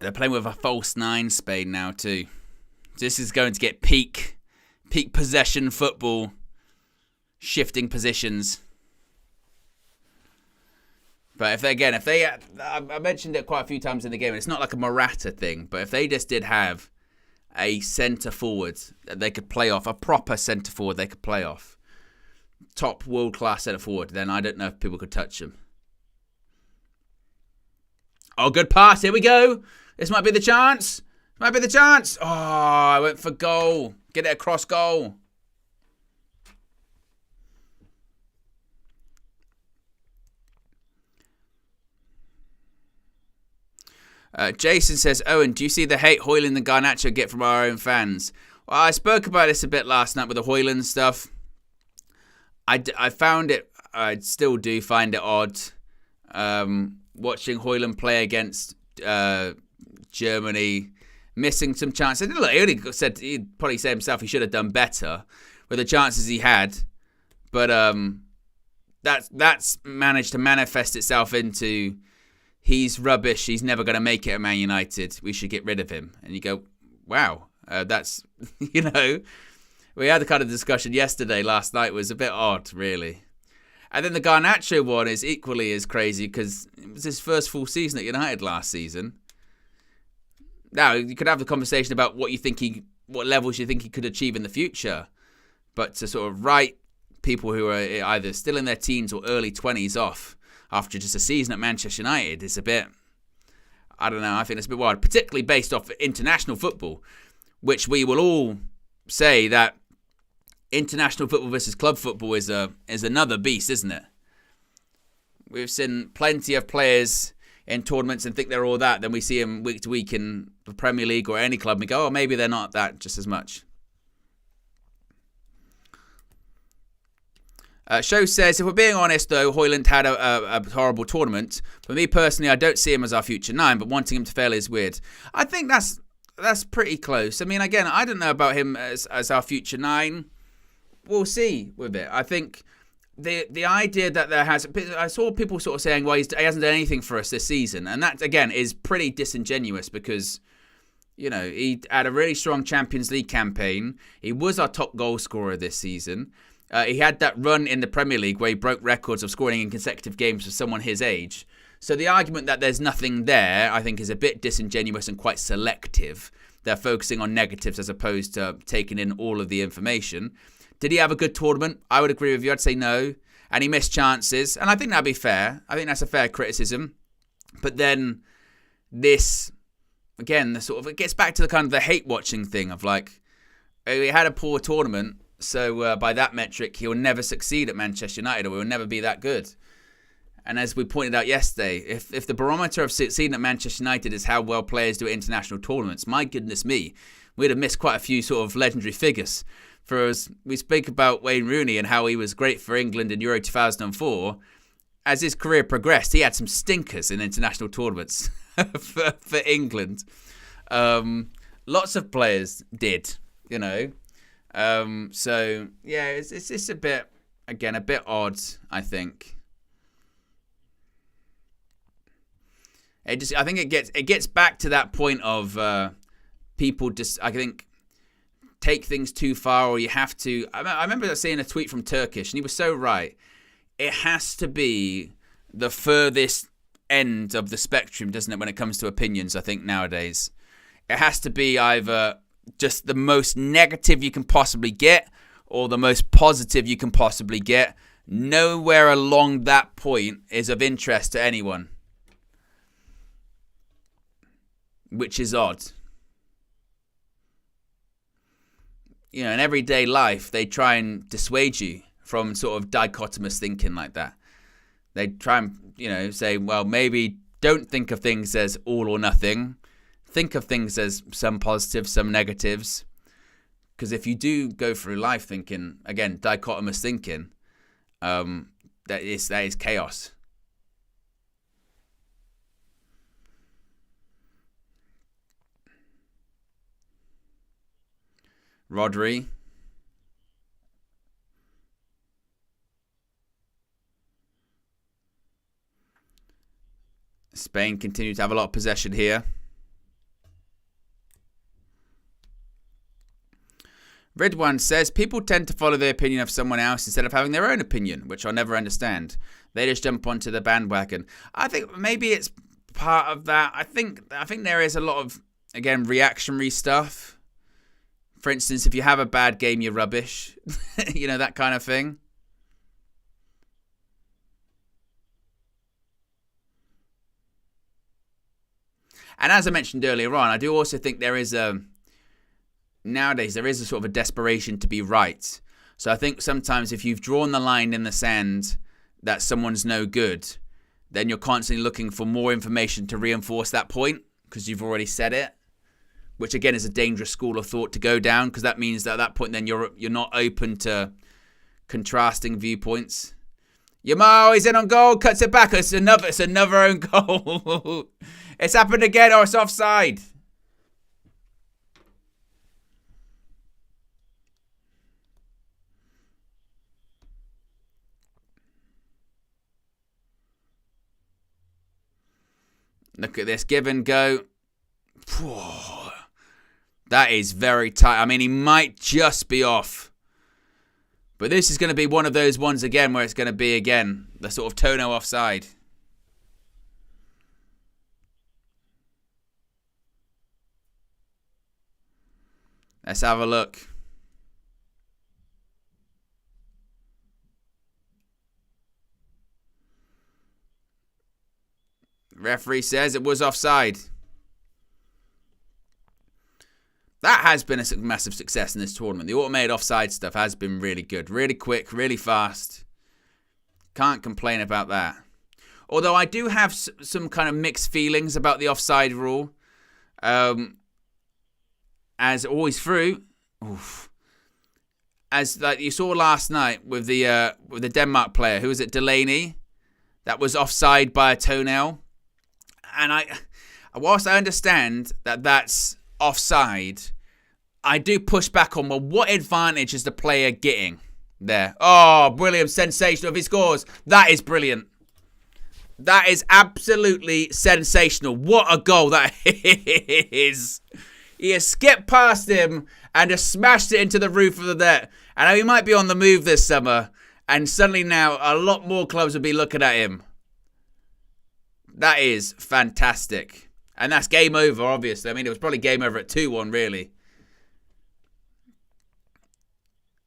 They're playing with a false 9, Spain, now too. This is going to get peak possession football, shifting positions. But if they, I mentioned it quite a few times in the game, and it's not like a Morata thing, but if they just did have a centre forward that they could play off, a proper centre forward they could play off, top world class centre forward, then I don't know if people could touch them. Oh, good pass. Here we go. This might be the chance. Oh, I went for goal. Get it across goal. Jason says, Owen, do you see the hate Højlund and Garnacho get from our own fans? Well, I spoke about this a bit last night with the Højlund stuff. I found it, I still do find it odd, watching Højlund play against Germany, missing some chances. Look, he'd probably say himself he should have done better with the chances he had, but that's managed to manifest itself into he's rubbish, he's never going to make it at Man United, we should get rid of him. And you go, wow, that's, we had the kind of discussion last night was a bit odd, really. And then the Garnacho one is equally as crazy because it was his first full season at United last season. Now, you could have the conversation about what levels you think he could achieve in the future. But to sort of write people who are either still in their teens or early 20s off after just a season at Manchester United is a bit, I don't know, I think it's a bit wild. Particularly based off international football, which we will all say that international football versus club football is another beast, isn't it? We've seen plenty of players in tournaments and think they're all that. Then we see them week to week in the Premier League or any club and we go, oh, maybe they're not that just as much. Show says, if we're being honest, though, Højlund had a horrible tournament. For me personally, I don't see him as our future 9, but wanting him to fail is weird. I think that's pretty close. I mean, again, I don't know about him as our future 9. We'll see with it. I think the idea that there has... I saw people sort of saying, well, he hasn't done anything for us this season. And that, again, is pretty disingenuous because, you know, he had a really strong Champions League campaign. He was our top goal scorer this season. He had that run in the Premier League where he broke records of scoring in consecutive games for someone his age. So the argument that there's nothing there, I think, is a bit disingenuous and quite selective. They're focusing on negatives as opposed to taking in all of the information. Did he have a good tournament? I would agree with you. I'd say no. And he missed chances. And I think that'd be fair. I think that's a fair criticism. But then this, again, it gets back to the kind of the hate-watching thing of like, he had a poor tournament. So by that metric, he'll never succeed at Manchester United, or he'll never be that good. And as we pointed out yesterday, if the barometer of succeeding at Manchester United is how well players do at international tournaments, my goodness me, we'd have missed quite a few sort of legendary figures. For us, we speak about Wayne Rooney and how he was great for England in Euro 2004. As his career progressed, he had some stinkers in international tournaments for England. Lots of players did, you know. So yeah, it's a bit, again, a bit odd, I think. I think it gets back to that point of people just, I think, take things too far, or you have to. I remember seeing a tweet from Turkish, and he was so right. It has to be the furthest end of the spectrum, doesn't it, when it comes to opinions, I think, nowadays. It has to be either just the most negative you can possibly get or the most positive you can possibly get. Nowhere along that point is of interest to anyone, which is odd. You know, in everyday life, they try and dissuade you from sort of dichotomous thinking like that. They try and, you know, say, well, maybe don't think of things as all or nothing. Think of things as some positives, some negatives. Because if you do go through life thinking, again, dichotomous thinking, that is chaos. Rodri. Spain continue to have a lot of possession here. Ridwan says, people tend to follow the opinion of someone else instead of having their own opinion, which I'll never understand. They just jump onto the bandwagon. I think maybe it's part of that. I think there is a lot of, again, reactionary stuff. For instance, if you have a bad game, you're rubbish. You know, that kind of thing. And as I mentioned earlier on, I do also think there is nowadays there is a sort of a desperation to be right. So I think sometimes if you've drawn the line in the sand that someone's no good, then you're constantly looking for more information to reinforce that point because you've already said it, which again is a dangerous school of thought to go down, because that means that at that point then you're not open to contrasting viewpoints. Yamal, he's in on goal, cuts it back. It's another own goal. It's happened again, or it's offside. Look at this give and go. That is very tight. I mean, he might just be off. But this is going to be one of those ones again where it's going to be, again, the sort of Tono offside. Let's have a look. Referee says it was offside. That has been a massive success in this tournament. The automated offside stuff has been really good. Really quick, really fast. Can't complain about that. Although I do have some kind of mixed feelings about the offside rule. As always through, as like you saw last night with the Denmark player, who was it, Delaney, that was offside by a toenail. And whilst I understand that that's offside, I do push back on, well, what advantage is the player getting there? Oh, brilliant, sensational. If he scores, that is brilliant. That is absolutely sensational. What a goal that is. He has skipped past him and just smashed it into the roof of the net. And he might be on the move this summer, and suddenly now a lot more clubs will be looking at him. That is fantastic. And that's game over, obviously. I mean, it was probably game over at 2-1, really.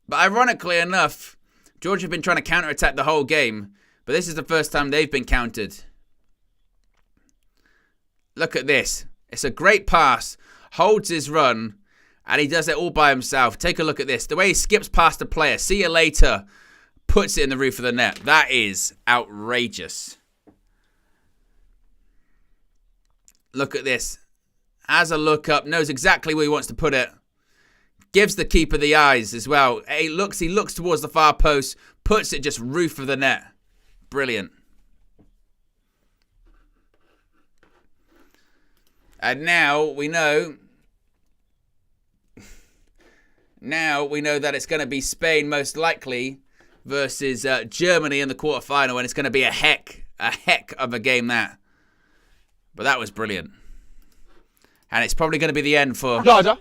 But ironically enough, Georgia have been trying to counter-attack the whole game, but this is the first time they've been countered. Look at this. It's a great pass, holds his run, and he does it all by himself. Take a look at this. The way he skips past the player, see you later, puts it in the roof of the net. That is outrageous. Look at this. Has a look up, knows exactly where he wants to put it. Gives the keeper the eyes as well. He looks towards the far post, puts it just roof of the net. Brilliant. And now we know that it's going to be Spain most likely versus Germany in the quarterfinal, and it's going to be a heck of a game that. But that was brilliant. And it's probably going to be the end for... Roger.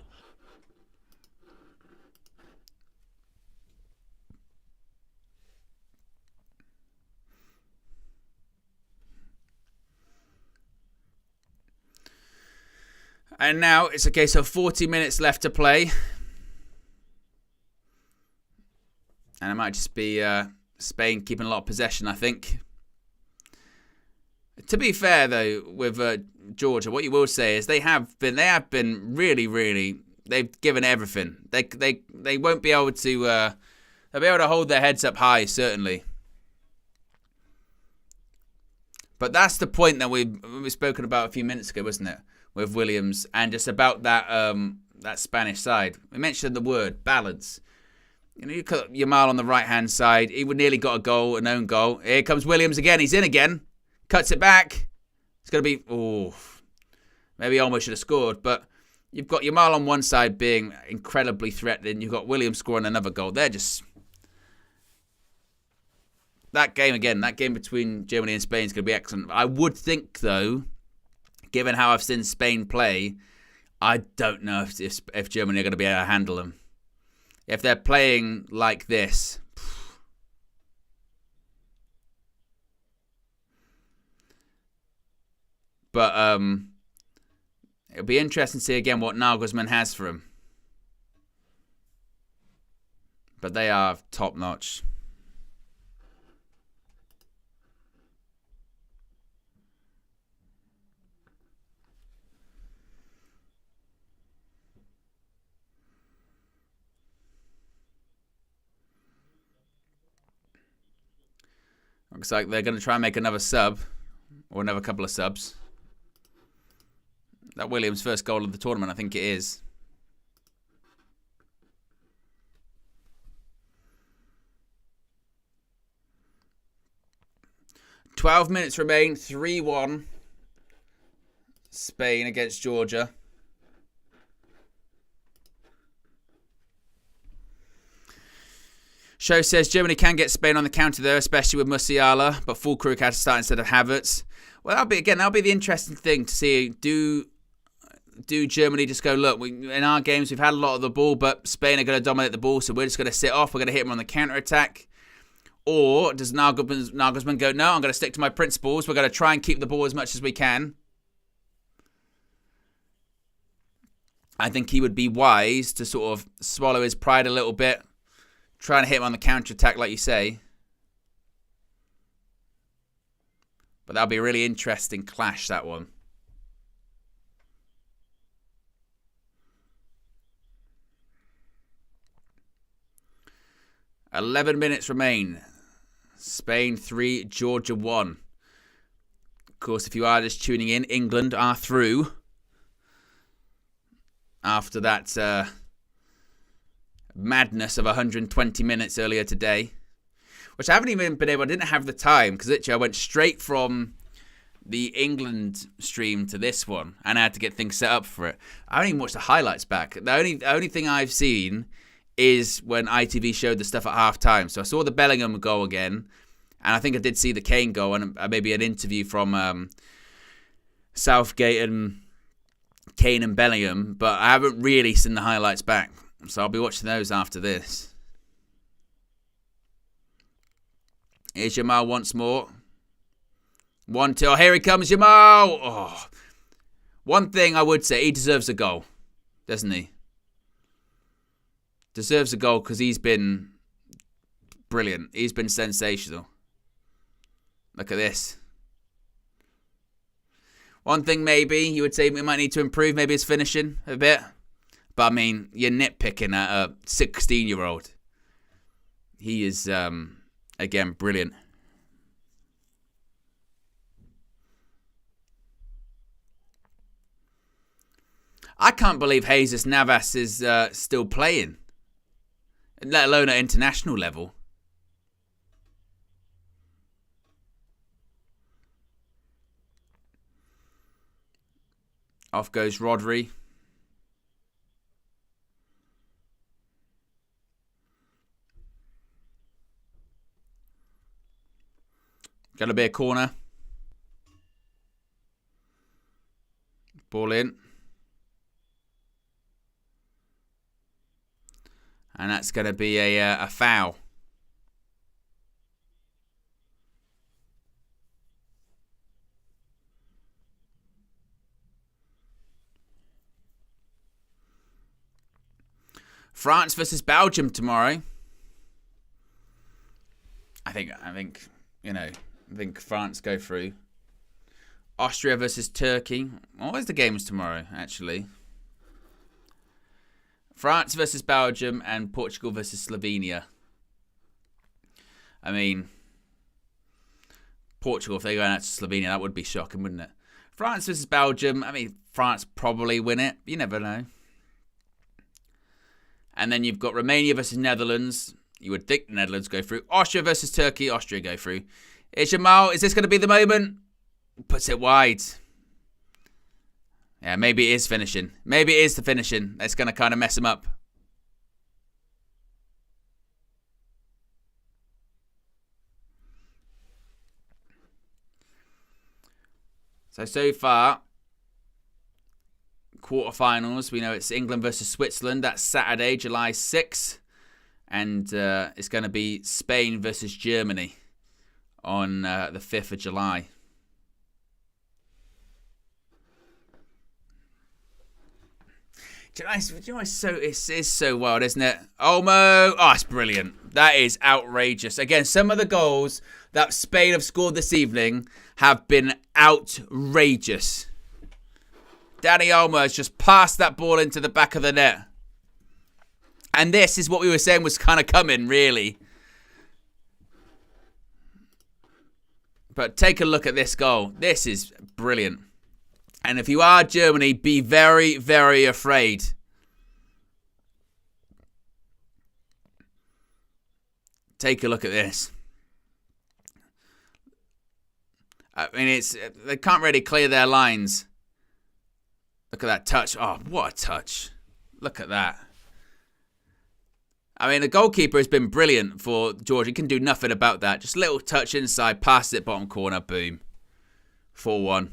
And now it's a case of 40 minutes left to play. And it might just be Spain keeping a lot of possession, I think. To be fair, though, with Georgia, what you will say is they have been really, really, they've given everything. They won't be able to, they'll be able to hold their heads up high, certainly. But that's the point that we've spoken about a few minutes ago, wasn't it? With Williams and just about that that Spanish side. We mentioned the word balance. You know, you cut Yamal on the right-hand side. He would nearly got a goal, an own goal. Here comes Williams again. He's in again. Cuts it back. It's going to be... maybe almost should have scored. But you've got Yamal on one side being incredibly threatening. You've got Williams scoring another goal. They're just... That game between Germany and Spain is going to be excellent. I would think, though, given how I've seen Spain play, I don't know if Germany are going to be able to handle them. If they're playing like this... But it'll be interesting to see again what Nagelsmann has for him. But they are top notch. Looks like they're going to try and make another sub, or another couple of subs. That Williams' first goal of the tournament, I think it is. "12 minutes remain, 3-1. Spain against Georgia. Show says Germany can get Spain on the counter there, especially with Musiala, but Fulkrug had to start instead of Havertz. Well, that'll be the interesting thing to see. Do Germany just go, look, in our games we've had a lot of the ball, but Spain are going to dominate the ball, so we're just going to sit off, we're going to hit them on the counter-attack? Or does Nagelsmann go, no, I'm going to stick to my principles, we're going to try and keep the ball as much as we can? I think he would be wise to sort of swallow his pride a little bit, try and hit him on the counter-attack like you say. But that'll be a really interesting clash, that one. "11 minutes remain. Spain 3, Georgia 1. course, if you are just tuning in, England are through after that madness of 120 minutes earlier today, which I haven't even been able, I didn't have the time, because literally I went straight from the England stream to this one, and I had to get things set up for it. I haven't even watched the highlights back. The only thing I've seen is when ITV showed the stuff at half-time. So I saw the Bellingham goal again, and I think I did see the Kane goal, and maybe an interview from Southgate and Kane and Bellingham, but I haven't really seen the highlights back. So I'll be watching those after this. Here's Jamal once more. 1-2. Oh, here he comes, Jamal. Oh. One thing I would say, he deserves a goal, doesn't he? Deserves a goal because he's been brilliant. He's been sensational. Look at this. One thing maybe you would say we might need to improve, maybe his finishing a bit. But, I mean, you're nitpicking at a 16-year-old. He is, again, brilliant. I can't believe Jesus Navas is still playing, let alone at international level. Off goes Rodri. Going to be a corner. Ball in. And that's going to be a foul. France versus Belgium tomorrow. I think France go through. Austria versus Turkey. Always the games tomorrow, actually. France versus Belgium and Portugal versus Slovenia. I mean, Portugal, if they go out to Slovenia, that would be shocking, wouldn't it? France versus Belgium. I mean, France probably win it. You never know. And then you've got Romania versus Netherlands. You would think the Netherlands go through. Austria versus Turkey. Austria go through. Is Jamal, is this going to be the moment? Puts it wide. Yeah, maybe it is finishing. Maybe it is the finishing that's going to kind of mess him up. So far, quarterfinals, we know it's England versus Switzerland. That's Saturday, July 6th. And it's going to be Spain versus Germany on the 5th of July. Do you know it's so wild, isn't it? Olmo. Oh, it's brilliant. That is outrageous. Again, some of the goals that Spain have scored this evening have been outrageous. Dani Olmo has just passed that ball into the back of the net. And this is what we were saying was kind of coming, really. But take a look at this goal. This is brilliant. And if you are Germany, be very, very afraid. Take a look at this. I mean, they can't really clear their lines. Look at that touch. Oh, what a touch. Look at that. I mean, the goalkeeper has been brilliant for Georgia. He can do nothing about that. Just a little touch inside, pass it, bottom corner, boom. 4-1.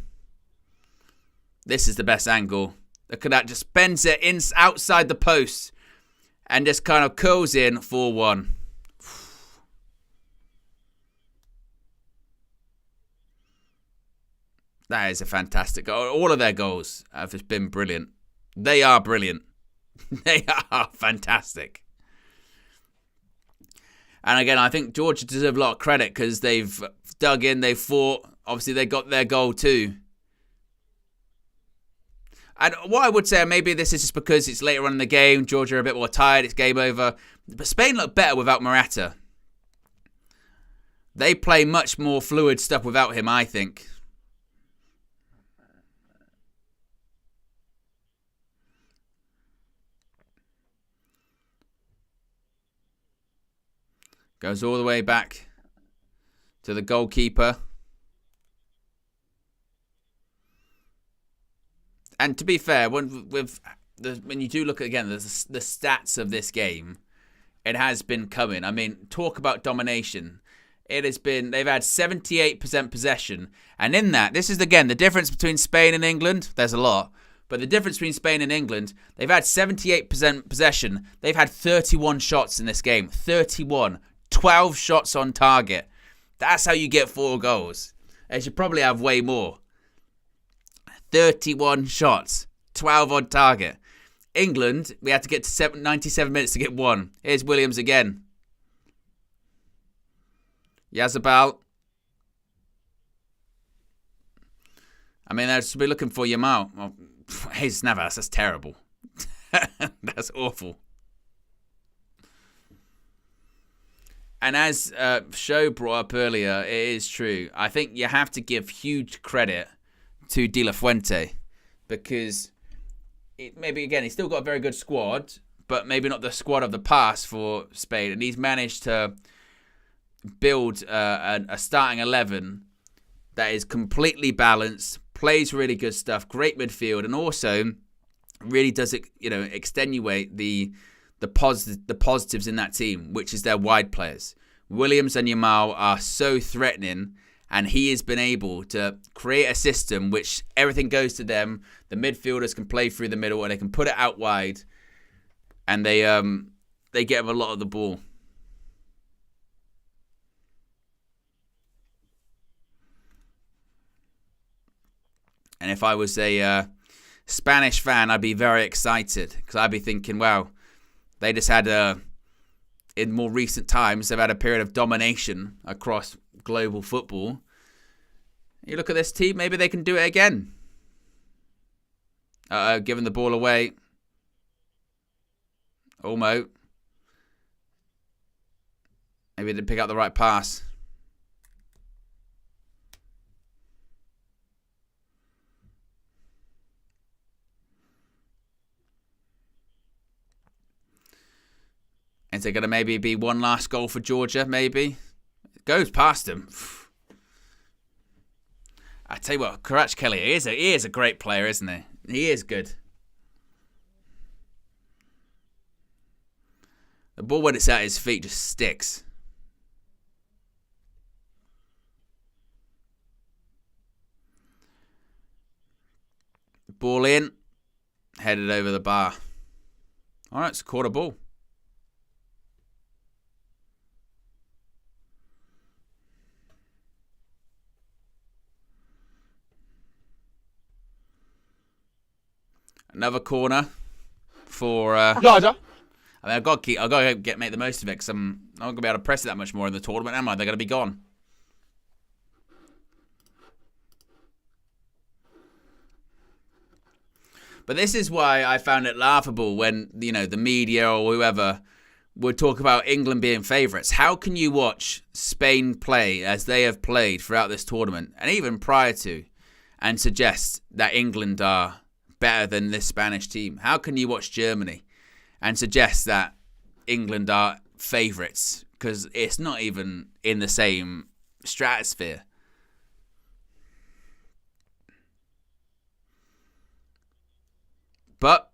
This is the best angle. Look at that. Just bends it outside the post. And just kind of curls in 4-1. That is a fantastic goal. All of their goals have just been brilliant. They are brilliant. They are fantastic. And again, I think Georgia deserve a lot of credit because they've dug in, they've fought. Obviously, they got their goal too. And what I would say, maybe this is just because it's later on in the game, Georgia are a bit more tired, it's game over. But Spain look better without Morata. They play much more fluid stuff without him, I think. Goes all the way back to the goalkeeper. And to be fair, when you do look at, again, the stats of this game, it has been coming. I mean, talk about domination. It has been, they've had 78% possession. And in that, this is, again, the difference between Spain and England. There's a lot. But the difference between Spain and England, they've had 78% possession. They've had 31 shots in this game. 31. 12 shots on target. That's how you get 4 goals. They should probably have way more. 31 shots. 12 on target. England, we had to get to 97 minutes to get 1. Here's Williams again. Yazabal. I mean, they'll be looking for Yamal. Well, here's Navas. That's terrible. That's awful. And as Show brought up earlier, it is true. I think you have to give huge credit to De La Fuente because maybe, again, he's still got a very good squad, but maybe not the squad of the past for Spain. And he's managed to build a starting 11 that is completely balanced, plays really good stuff, great midfield, and also really does extenuate the positives in that team, which is their wide players. Williams and Yamal are so threatening, and he has been able to create a system which everything goes to them. The midfielders can play through the middle, and they can put it out wide, and they get him a lot of the ball. And if I was a Spanish fan, I'd be very excited because I'd be thinking, wow, they just had in more recent times, they've had a period of domination across global football. You look at this team, maybe they can do it again. Giving the ball away. Olmo. Maybe they didn't pick up the right pass. Is it going to maybe be one last goal for Georgia? Maybe. It goes past him. I tell you what, Karach Kelly, he is a great player, isn't he? He is good. The ball, when it's at his feet, just sticks. Ball in. Headed over the bar. All right, it's a quarter ball. Another corner for. Larger. I mean, I've got to make the most of it because I'm not going to be able to press it that much more in the tournament, am I? They're going to be gone. But this is why I found it laughable when, the media or whoever would talk about England being favourites. How can you watch Spain play as they have played throughout this tournament, and even prior to, and suggest that England are better than this Spanish team? How can you watch Germany and suggest that England are favourites? Because it's not even in the same stratosphere. But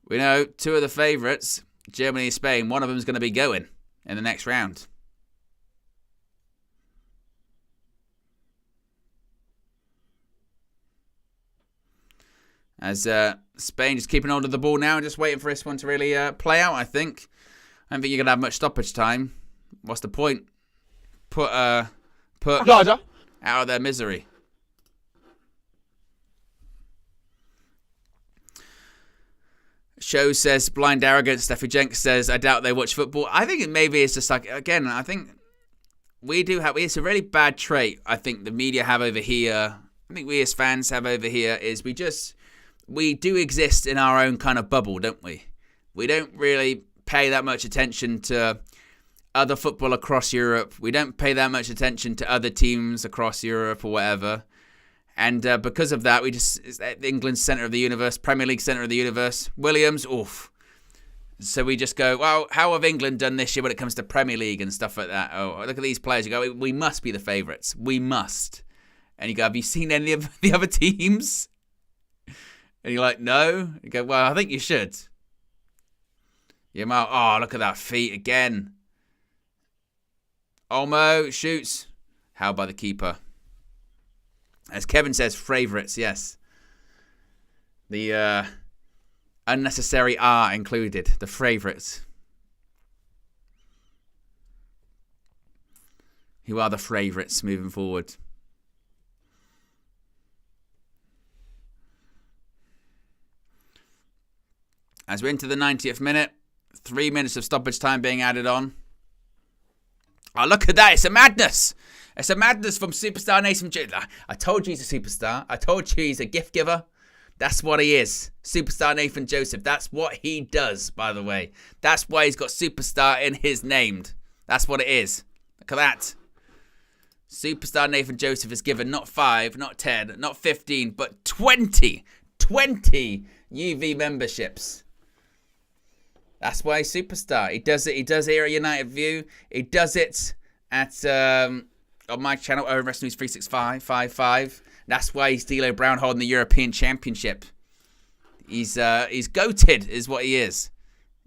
we know 2 of the favourites, Germany and Spain, one of them is going to be going in the next round. As Spain just keeping hold of the ball now and just waiting for this one to really play out, I think. I don't think you're going to have much stoppage time. What's the point? Put Larger. out of their misery. Show says, blind arrogance. Steffi Jenks says, I doubt they watch football. I think maybe it's just like, again, I think it's a really bad trait I think the media have over here. I think we as fans have over here is we do exist in our own kind of bubble, don't we? We don't really pay that much attention to other football across Europe. We don't pay that much attention to other teams across Europe or whatever. And because of that, it's England's centre of the universe, Premier League centre of the universe. Williams, oof. So we just go, well, how have England done this year when it comes to Premier League and stuff like that? Oh, look at these players. You go, we must be the favourites. We must. And you go, have you seen any of the other teams? And you're like, no. You go, well, I think you should. Oh, look at that feet again. Olmo shoots. How by the keeper? As Kevin says, favourites, yes. The unnecessary R included. The favourites. Who are the favourites moving forward? As we're into the 90th minute, 3 minutes of stoppage time being added on. Oh, look at that. It's a madness. It's a madness from Superstar Nathan Joseph. I told you he's a superstar. I told you he's a gift giver. That's what he is. Superstar Nathan Joseph. That's what he does, by the way. That's why he's got superstar in his name. That's what it is. Look at that. Superstar Nathan Joseph is given not 5, not 10, not 15, but 20 UV memberships. That's why he's superstar. He does it. He does it here at United View. He does it at on my channel, OWEN Wrestling News 365. That's why he's D'Lo Brown holding the European Championship. He's goated, is what he is.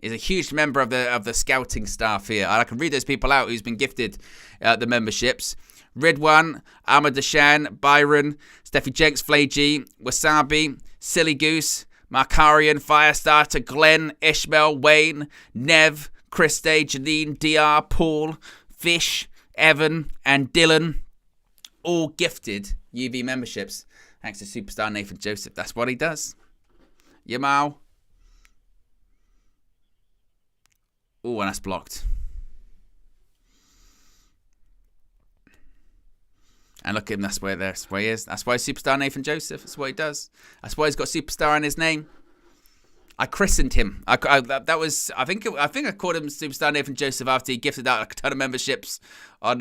He's a huge member of the scouting staff here. I can read those people out who's been gifted the memberships. Ridwan, Ahmad Dashan, Byron, Steffi Jenks, Flagy, Wasabi, Silly Goose, Markarian, Firestarter, Glenn, Ishmael, Wayne, Nev, Christe, Janine, DR, Paul, Fish, Evan, and Dylan, all gifted UV memberships thanks to Superstar Nathan Joseph. That's what he does. Yamal. Oh, and that's blocked. And look at him, that's where he is. That's why Superstar Nathan Joseph. That's what he does. That's why he's got Superstar in his name. I christened him. I think I called him Superstar Nathan Joseph after he gifted out a ton of memberships on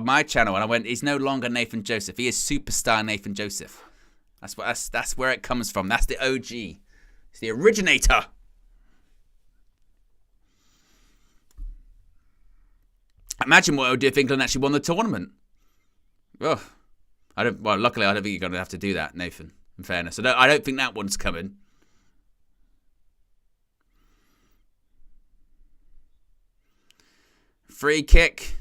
my channel, and I went, he's no longer Nathan Joseph. He is Superstar Nathan Joseph. That's where it comes from. That's the OG. It's the originator. Imagine what it would do if England actually won the tournament. Oh, luckily I don't think you're going to have to do that, Nathan. In fairness, I don't think that one's coming. Free kick.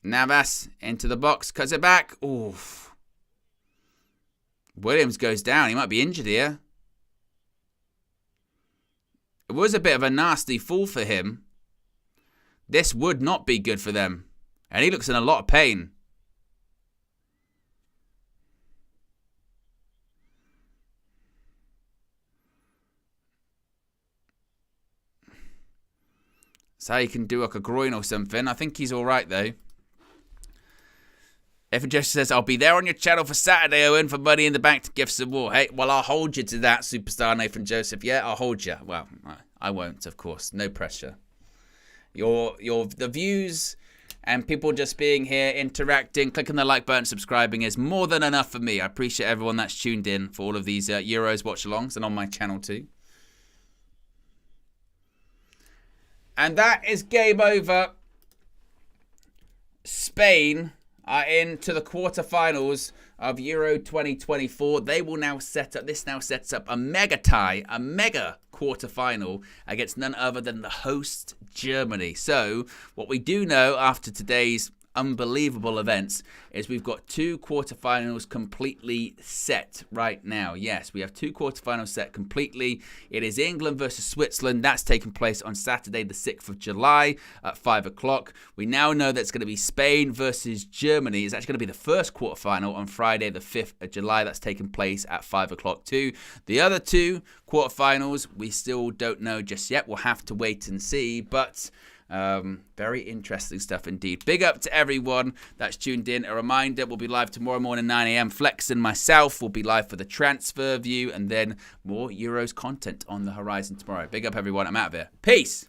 Navas into the box, cuts it back. Oof. Williams goes down. He might be injured here. It was a bit of a nasty fall for him. This would not be good for them. And he looks in a lot of pain. So he can do like a groin or something. I think he's all right, though. If just says, I'll be there on your channel for Saturday, Owen, for Money in the Bank to give some more. Hey, well, I'll hold you to that, Superstar Nathan Joseph. Yeah, I'll hold you. Well, I won't, of course. No pressure. The views and people just being here, interacting, clicking the like button, subscribing is more than enough for me. I appreciate everyone that's tuned in for all of these Euros watch-alongs and on my channel too. And that is game over. Spain are into the quarterfinals of Euro 2024. They will now sets up a mega tie, a mega quarterfinal against none other than the host Germany. So what we do know after today's unbelievable events is we've got 2 quarterfinals completely set right now. Yes, we have 2 quarterfinals set completely. It is England versus Switzerland. That's taking place on Saturday the 6th of July at 5 o'clock. We now know that it's going to be Spain versus Germany. It's actually going to be the first quarterfinal on Friday the 5th of July. That's taking place at 5 o'clock too. The other 2 quarterfinals we still don't know just yet. We'll have to wait and see, but very interesting stuff indeed. Big up to everyone that's tuned in. A reminder, we'll be live tomorrow morning 9 a.m. Flex and myself will be live for the transfer view, and then more Euros content on the horizon tomorrow. Big up everyone. I'm out of here. Peace.